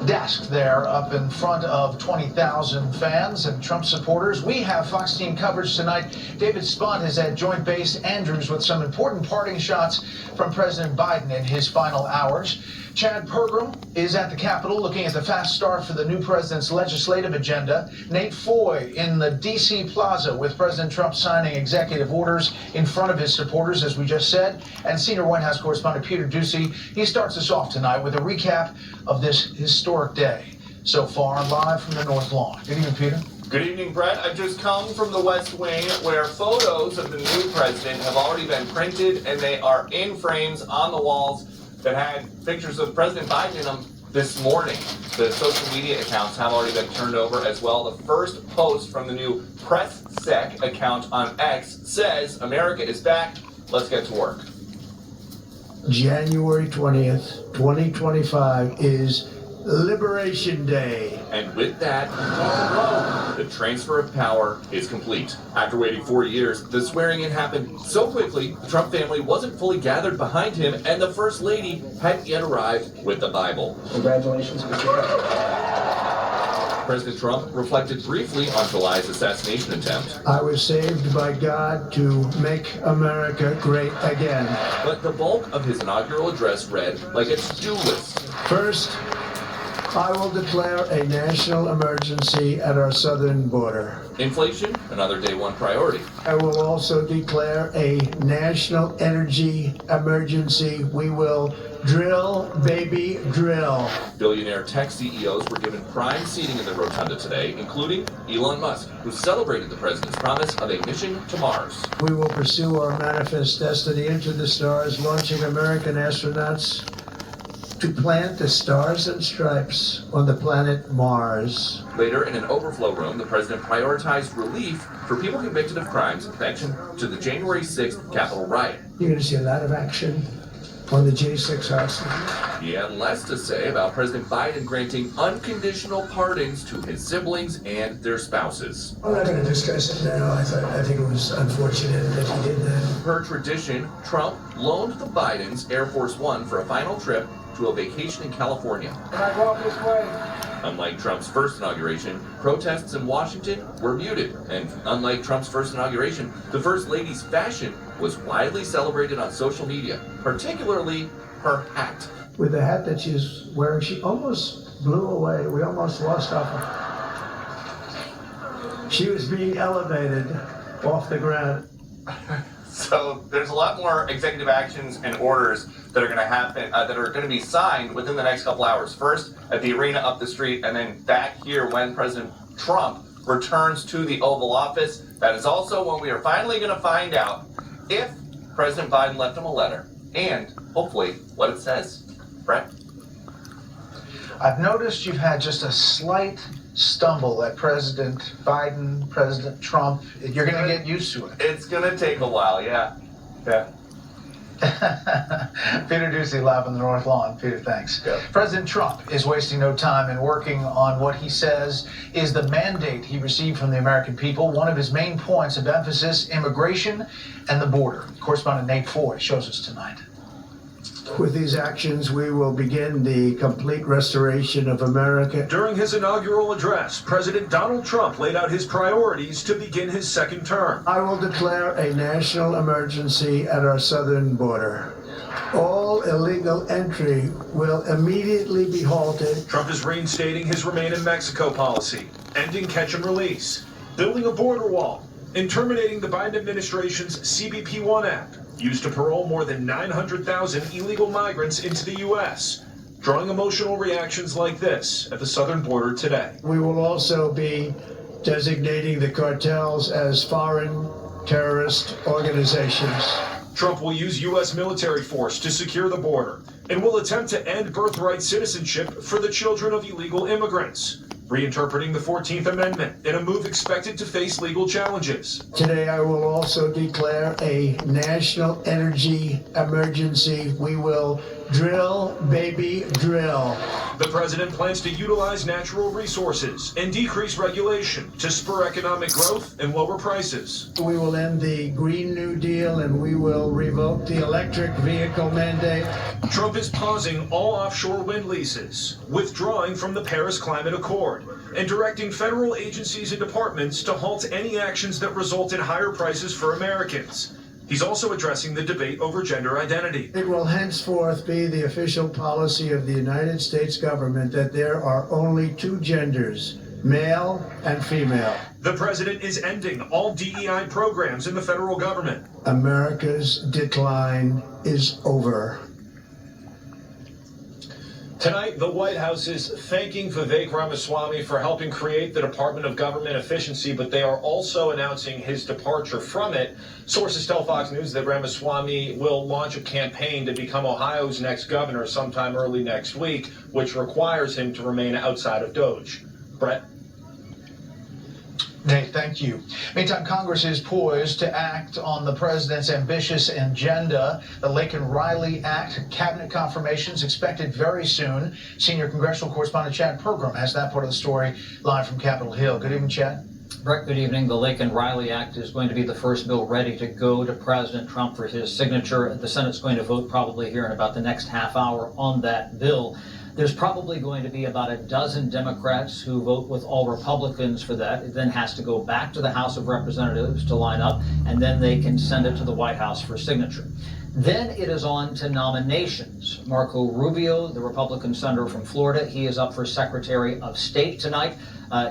desk there up in front of 20,000 fans and Trump supporters. We have Fox team coverage tonight. David Spont is at Joint Base Andrews with some important parting shots from President Biden in his final hours. Chad Pergram is at the Capitol looking at the fast start for the new president's legislative agenda. Nate Foy in the D.C. Plaza with President Trump signing executive orders in front of his supporters, as we just said. And senior White House correspondent Peter Doocy, he starts us off tonight with a recap of this historic day. So far, live from the North Lawn. Good evening, Peter. Good evening, Brett. I've just come from the West Wing where photos of the new president have already been printed and they are in frames on the walls that had pictures of President Biden in them this morning. The social media accounts have already been turned over as well. The first post from the new Press Sec account on X says, "America is back. Let's get to work." January 20th, 2025 is Liberation Day. And with that, the transfer of power is complete. After waiting 4 years, the swearing-in happened so quickly, the Trump family wasn't fully gathered behind him, and the First Lady hadn't yet arrived with the Bible. Congratulations, Mr. President Trump reflected briefly on July's assassination attempt. I was saved by God to make America great again. But the bulk of his inaugural address read like a to-do list. First, I will declare a national emergency at our southern border. Inflation, another day one priority. I will also declare a national energy emergency. We will drill, baby, drill. Billionaire tech CEOs were given prime seating in the rotunda today, including Elon Musk, who celebrated the president's promise of a mission to Mars. We will pursue our manifest destiny into the stars, launching American astronauts to plant the stars and stripes on the planet Mars. Later, in an overflow room, the president prioritized relief for people convicted of crimes in connection to the January 6th Capitol riot. You're going to see a lot of action on the J6 house. He had less to say about President Biden granting unconditional pardons to his siblings and their spouses. I'm not going to discuss it now. I think it was unfortunate that he did that. Per tradition, Trump loaned the Bidens Air Force One for a final trip to a vacation in California. Can I go up this way? Unlike Trump's first inauguration, protests in Washington were muted. And unlike Trump's first inauguration, the First Lady's fashion was widely celebrated on social media, particularly her hat. With the hat that she's wearing, she almost blew away. We almost lost off her. She was being elevated off the ground. So there's a lot more executive actions and orders that are going to happen, that are going to be signed within the next couple hours. First, at the arena up the street, and then back here when President Trump returns to the Oval Office. That is also when we are finally going to find out if President Biden left him a letter, and hopefully what it says. Brett? I've noticed you've had just a slight stumble at President Biden, President Trump. You're going to get used to it. It's going to take a while, yeah. Yeah. Peter Doocy live on the North Lawn. Peter, thanks. Yep. President Trump is wasting no time in working on what he says is the mandate he received from the American people. One of his main points of emphasis, immigration and the border. Correspondent Nate Foy shows us tonight. With these actions, we will begin the complete restoration of America. During his inaugural address, President Donald Trump laid out his priorities to begin his second term. I will declare a national emergency at our southern border. All illegal entry will immediately be halted. Trump is reinstating his Remain in Mexico policy, ending catch and release, building a border wall, and terminating the Biden administration's CBP-1 Act, used to parole more than 900,000 illegal migrants into the U.S., drawing emotional reactions like this at the southern border today. We will also be designating the cartels as foreign terrorist organizations. Trump will use U.S. military force to secure the border and will attempt to end birthright citizenship for the children of illegal immigrants, reinterpreting the 14th Amendment in a move expected to face legal challenges. Today, I will also declare a national energy emergency. We will Drill, baby, drill. The president plans to utilize natural resources and decrease regulation to spur economic growth and lower prices. We will end the Green New Deal and we will revoke the electric vehicle mandate. Trump is pausing all offshore wind leases, withdrawing from the Paris Climate Accord, and directing federal agencies and departments to halt any actions that result in higher prices for Americans. He's also addressing the debate over gender identity. It will henceforth be the official policy of the United States government that there are only two genders, male and female. The president is ending all DEI programs in the federal government. America's decline is over. Tonight, the White House is thanking Vivek Ramaswamy for helping create the Department of Government Efficiency, but they are also announcing his departure from it. Sources tell Fox News that Ramaswamy will launch a campaign to become Ohio's next governor sometime early next week, which requires him to remain outside of DOJ. Brett? Nate, thank you. Meantime, Congress is poised to act on the president's ambitious agenda. The Laken-Riley Act, cabinet confirmations expected very soon. Senior congressional correspondent Chad Pergram has that part of the story live from Capitol Hill. Good evening, Chad. Brett, good evening. The Laken-Riley Act is going to be the first bill ready to go to President Trump for his signature. The Senate's going to vote probably here in about the next half hour on that bill. There's probably going to be about a dozen Democrats who vote with all Republicans for that. It then has to go back to the House of Representatives to line up, and then they can send it to the White House for signature. Then it is on to nominations. Marco Rubio, the Republican senator from Florida, he is up for Secretary of State tonight.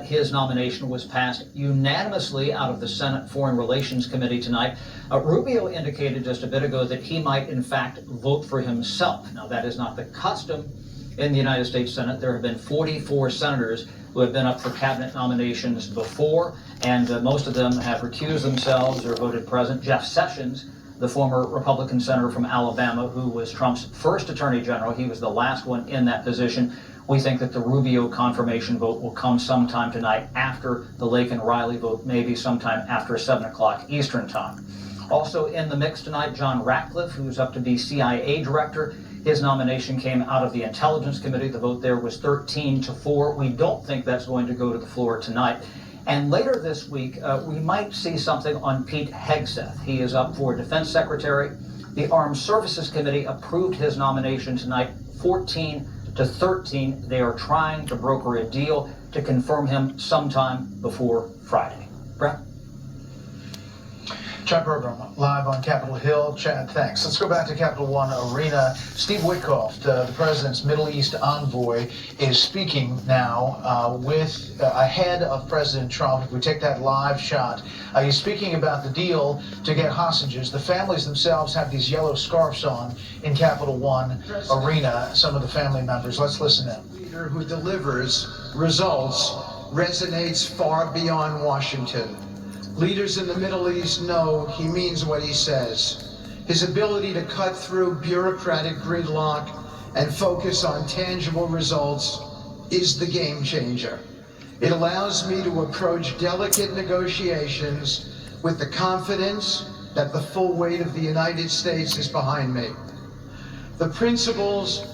His nomination was passed unanimously out of the Senate Foreign Relations Committee tonight. Rubio indicated just a bit ago that he might, in fact, vote for himself. Now, that is not the custom in the United States Senate. There have been 44 senators who have been up for cabinet nominations before, and most of them have recused themselves or voted present. Jeff Sessions, the former Republican senator from Alabama, who was Trump's first attorney general, he was the last one in that position. We think that the Rubio confirmation vote will come sometime tonight after the Laken-Riley vote, maybe sometime after 7 o'clock Eastern time. Also in the mix tonight, John Ratcliffe, who's up to be CIA director. His nomination came out of the Intelligence Committee. The vote there was 13-4. We don't think that's going to go to the floor tonight. And later this week, we might see something on Pete Hegseth. He is up for Defense Secretary. The Armed Services Committee approved his nomination tonight, 14-13. They are trying to broker a deal to confirm him sometime before Friday. Brett? Chad Pergram, live on Capitol Hill. Chad, thanks. Let's go back to Capital One Arena. Steve Witkoff, the president's Middle East envoy, is speaking now ahead of President Trump. If we take that live shot, he's speaking about the deal to get hostages. The families themselves have these yellow scarves on in Capital One Arena, some of the family members. Let's listen in. Leader who delivers results resonates far beyond Washington. Leaders in the Middle East know he means what he says. His ability to cut through bureaucratic gridlock and focus on tangible results is the game changer. It allows me to approach delicate negotiations with the confidence that the full weight of the United States is behind me. The principles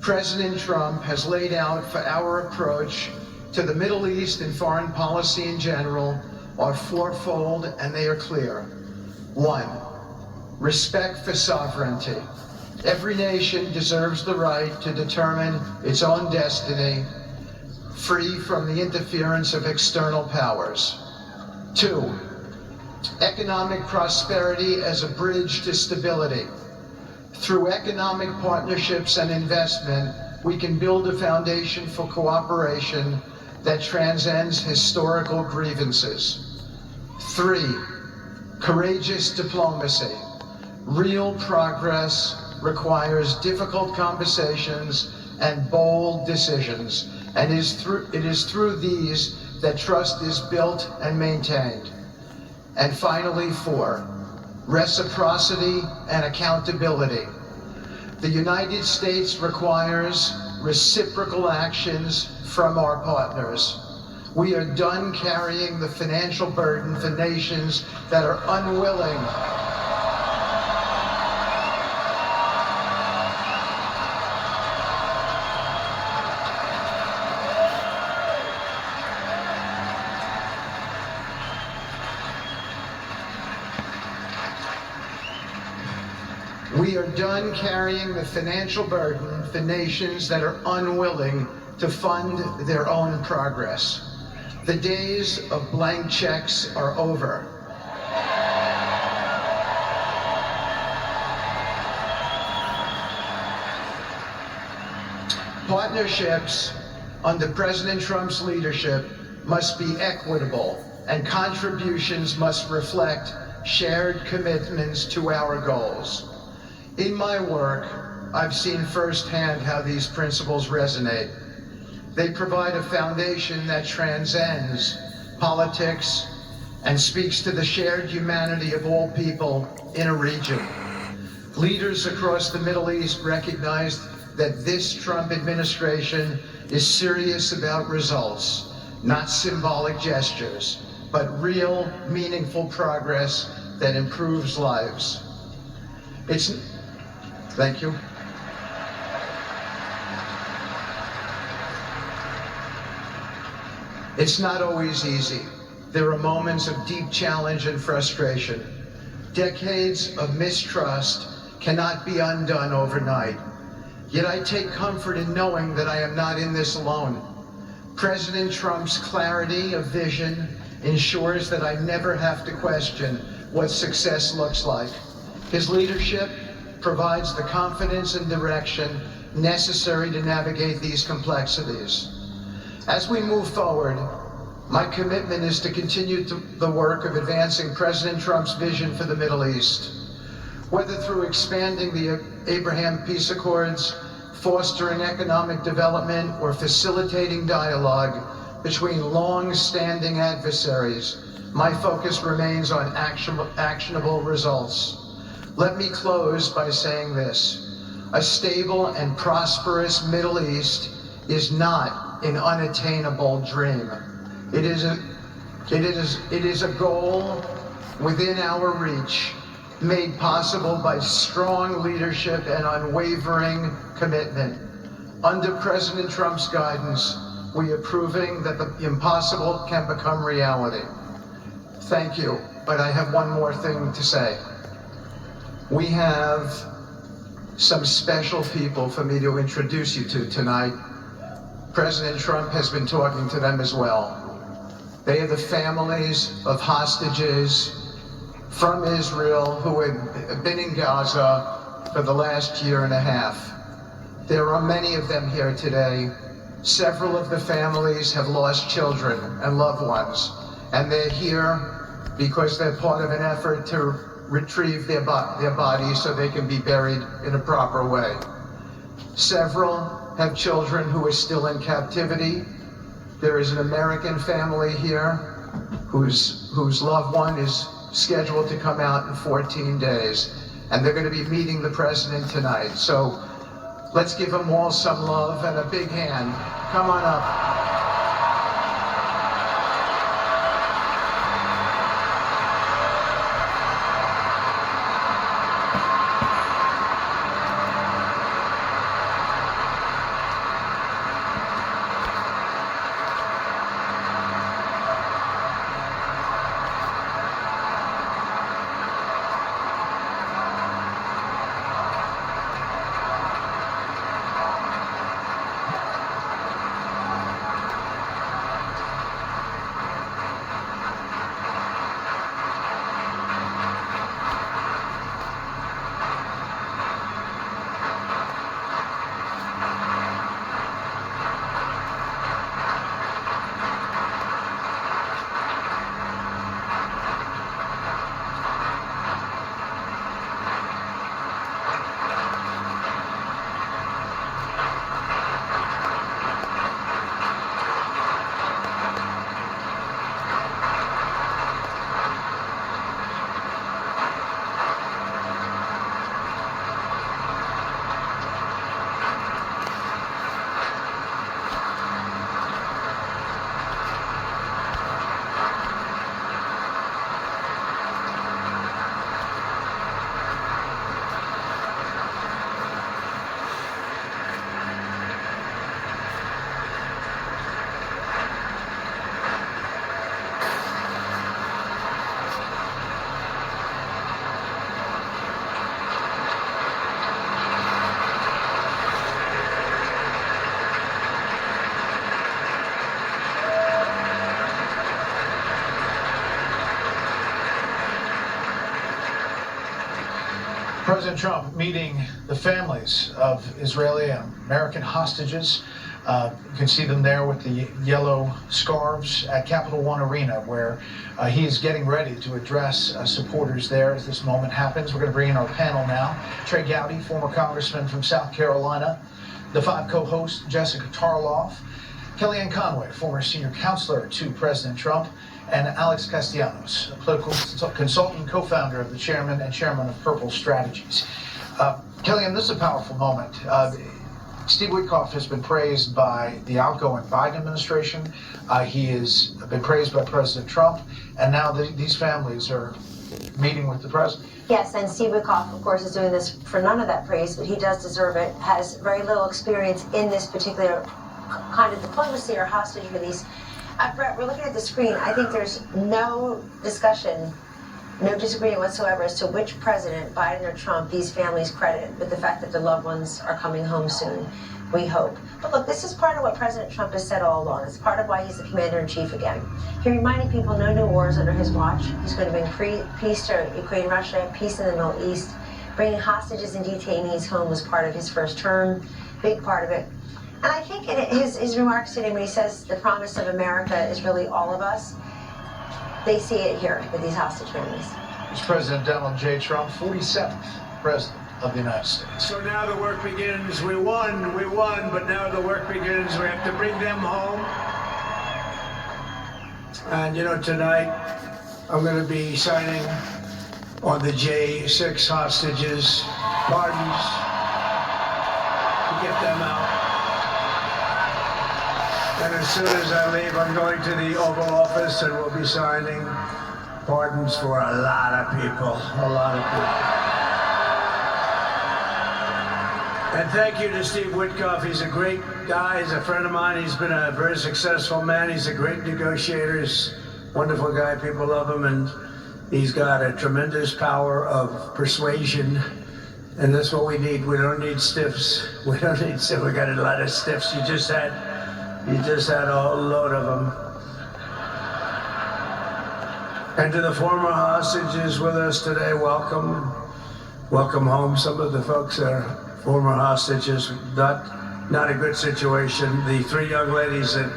President Trump has laid out for our approach to the Middle East and foreign policy in general are fourfold, and they are clear. 1, respect for sovereignty. Every nation deserves the right to determine its own destiny, free from the interference of external powers. 2, economic prosperity as a bridge to stability. Through economic partnerships and investment, we can build a foundation for cooperation that transcends historical grievances. 3, courageous diplomacy. Real progress requires difficult conversations and bold decisions, and it is through these that trust is built and maintained. And finally, 4, reciprocity and accountability. The United States requires reciprocal actions from our partners. We are done carrying the financial burden for nations that are unwilling We are done carrying the financial burden for nations that are unwilling to fund their own progress. The days of blank checks are over. Partnerships under President Trump's leadership must be equitable, and contributions must reflect shared commitments to our goals. In my work, I've seen firsthand how these principles resonate. They provide a foundation that transcends politics and speaks to the shared humanity of all people in a region. Leaders across the Middle East recognize that this Trump administration is serious about results, not symbolic gestures, but real, meaningful progress that improves lives. Thank you. It's not always easy. There are moments of deep challenge and frustration. Decades of mistrust cannot be undone overnight. Yet I take comfort in knowing that I am not in this alone. President Trump's clarity of vision ensures that I never have to question what success looks like. His leadership provides the confidence and direction necessary to navigate these complexities. As we move forward, my commitment is to continue the work of advancing President Trump's vision for the Middle East. Whether through expanding the Abraham Peace Accords, fostering economic development, or facilitating dialogue between long-standing adversaries, my focus remains on actionable results. Let me close by saying this: a stable and prosperous Middle East is not an unattainable dream. It is a goal within our reach, made possible by strong leadership and unwavering commitment. Under President Trump's guidance, we are proving that the impossible can become reality. Thank you, but I have one more thing to say. We have some special people for me to introduce you to tonight. President Trump has been talking to them as well. They are the families of hostages from Israel who have been in Gaza for the last year and a half. There are many of them here today. Several of the families have lost children and loved ones, and they're here because they're part of an effort to retrieve their bodies so they can be buried in a proper way. Several have children who are still in captivity. There is an American family here whose loved one is scheduled to come out in 14 days, and they're going to be meeting the president tonight. So let's give them all some love and a big hand. Come on up. President Trump meeting the families of Israeli and American hostages. You can see them there with the yellow scarves at Capital One Arena, where he is getting ready to address supporters there as this moment happens. We're going to bring in our panel now. Trey Gowdy, former congressman from South Carolina, the 5 co-hosts, Jessica Tarloff, Kellyanne Conway, former senior counselor to President Trump, and Alex Castellanos, a political consultant, co-founder of the chairman and chairman of Purple Strategies. Kellyanne, this is a powerful moment. Steve Witkoff has been praised by the outgoing Biden administration. He has been praised by President Trump, and now these families are meeting with the president. Yes, and Steve Witkoff, of course, is doing this for none of that praise, but he does deserve it, has very little experience in this particular kind of diplomacy or hostage release. Brett, we're looking at the screen. I think there's no discussion, no disagreement whatsoever as to which president, Biden or Trump, these families credit with the fact that their loved ones are coming home soon, we hope. But look, this is part of what President Trump has said all along. It's part of why he's the commander-in-chief again. He reminded people no new wars under his watch. He's going to bring peace to Ukraine, Russia, peace in the Middle East. Bringing hostages and detainees home was part of his first term, big part of it. And I think in his remarks today when he says the promise of America is really all of us, they see it here with these hostage families. It's President Donald J. Trump, 47th president of the United States. So now the work begins. We won, but now the work begins. We have to bring them home. And you know, tonight I'm going to be signing on the J6 hostages, pardons, to get them out. And as soon as I leave, I'm going to the Oval Office and we'll be signing pardons for a lot of people, a lot of people. And thank you to Steve Witkoff. He's a great guy. He's a friend of mine. He's been a very successful man. He's a great negotiator. He's a wonderful guy. People love him. And he's got a tremendous power of persuasion. And that's what we need. We don't need stiffs. We don't need stiffs. We got a lot of stiffs. You just had a load of them. And to the former hostages with us today, welcome. Welcome home. Some of the folks are former hostages. Not a good situation. The 3 young ladies that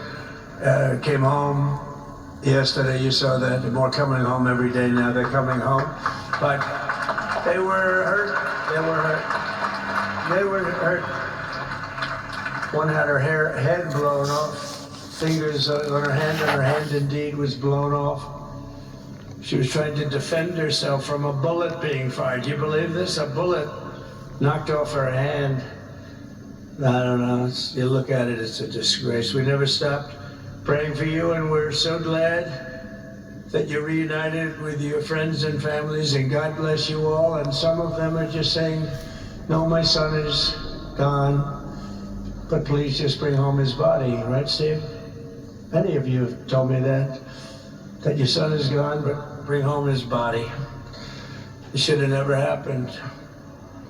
came home yesterday, you saw that. They're more coming home every day now. They're coming home. But they were hurt. They were hurt. They were hurt. One had her head blown off, fingers on her hand indeed was blown off. She was trying to defend herself from a bullet being fired. Do you believe this? A bullet knocked off her hand. I don't know. You look at it, it's a disgrace. We never stopped praying for you, and we're so glad that you're reunited with your friends and families, and God bless you all. And some of them are just saying, no, my son is gone. But please just bring home his body, right, Steve? Many of you have told me that your son is gone, but bring home his body. It should have never happened.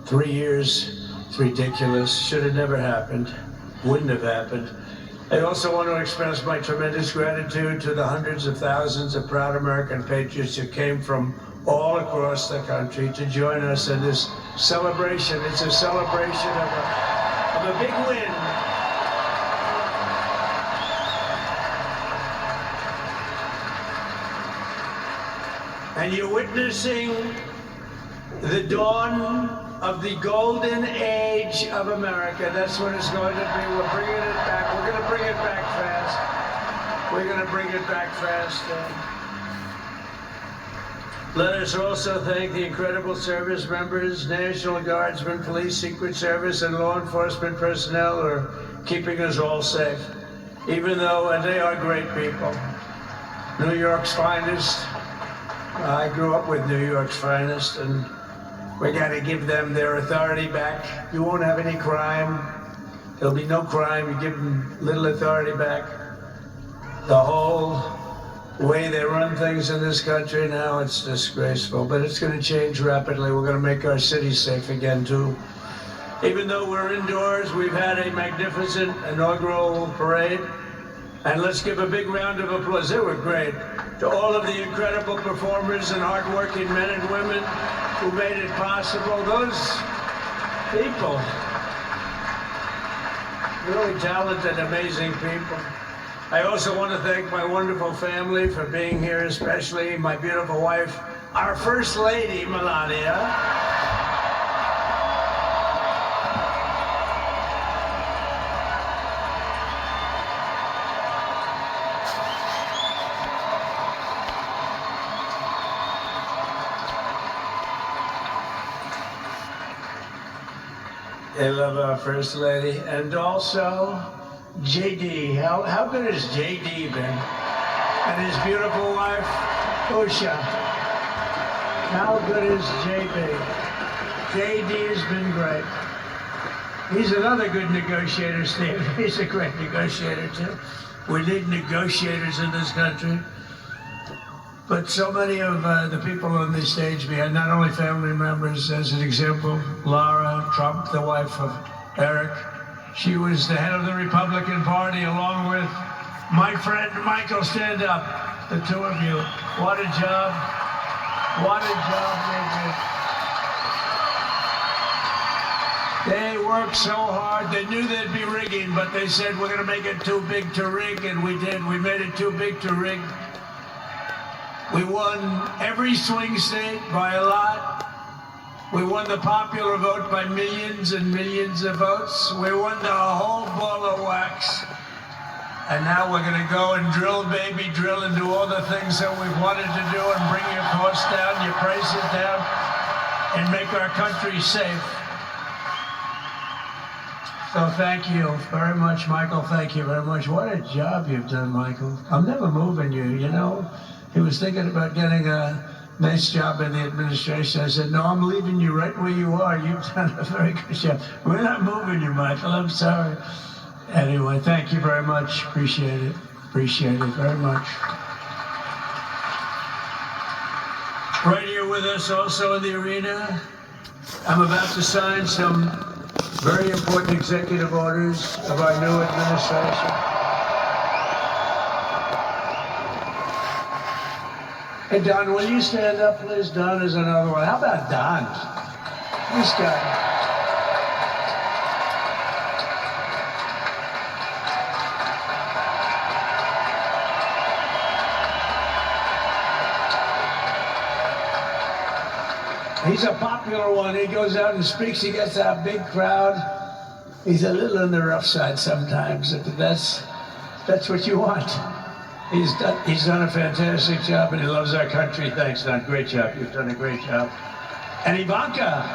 3 years, it's ridiculous. Should have never happened. Wouldn't have happened. I also want to express my tremendous gratitude to the hundreds of thousands of proud American patriots who came from all across the country to join us in this celebration. It's a celebration of a big win. And you're witnessing the dawn of the golden age of America. That's what it's going to be. We're bringing it back. We're going to bring it back fast. We're going to bring it back fast. Let us also thank the incredible service members, National Guardsmen, Police, Secret Service, and law enforcement personnel who are keeping us all safe. Even though, and they are great people. New York's finest. I grew up with New York's finest, and we got to give them their authority back. You won't have any crime. There'll be no crime. You give them little authority back. The whole way they run things in this country now, it's disgraceful. But it's going to change rapidly. We're going to make our cities safe again, too. Even though we're indoors, we've had a magnificent inaugural parade. And let's give a big round of applause. They were great. To all of the incredible performers and hardworking men and women who made it possible. Those people, really talented, amazing people. I also want to thank my wonderful family for being here, especially my beautiful wife, our First Lady, Melania. They love our First Lady. And also, JD. How good has JD been? And his beautiful wife, Usha. How good is JD? JD has been great. He's another good negotiator, Steve. He's a great negotiator, too. We need negotiators in this country. But so many of the people on the stage behind, not only family members, as an example, Laura Trump, the wife of Eric. She was the head of the Republican Party, along with my friend Michael. Stand up, the two of you. What a job. What a job they did. They worked so hard. They knew they'd be rigging, but they said, we're going to make it too big to rig, and we did. We made it too big to rig. We won every swing state by a lot. We won the popular vote by millions and millions of votes. We won the whole ball of wax. And now we're going to go and drill, baby, drill, and do all the things that we've wanted to do and bring your costs down, your prices down, and make our country safe. So thank you very much, Michael. Thank you very much. What a job you've done, Michael. I'm never moving you, you know. He was thinking about getting a nice job in the administration. I said, no, I'm leaving you right where you are. You've done a very good job. We're not moving you, Michael. I'm sorry. Anyway, thank you very much. Appreciate it. Appreciate it very much. Right here with us also in the arena, I'm about to sign some very important executive orders of our new administration. Hey, Don, will you stand up, please? Don is another one. How about Don? This guy. He's a popular one. He goes out and speaks. He gets a big crowd. He's a little on the rough side sometimes. But that's what you want. He's done a fantastic job, and he loves our country. Thanks, Don. Great job. You've done a great job. And Ivanka.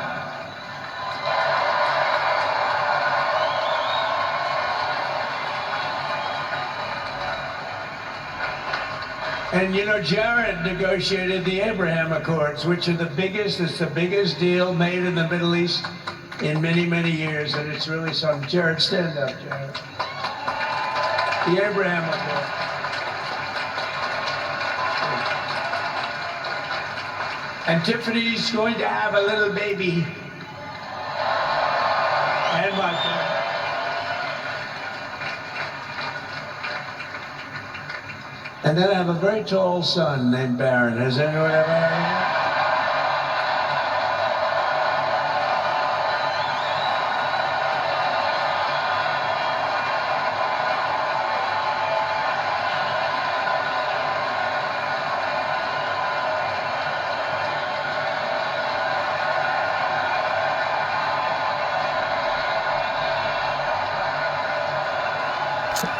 And you know, Jared negotiated the Abraham Accords, which are the biggest. It's the biggest deal made in the Middle East in many, many years, and it's really something. Jared, stand up, Jared. The Abraham Accords. And Tiffany's going to have a little baby. And my friend. And then I have a very tall son named Barron. Has anyone ever heard of him?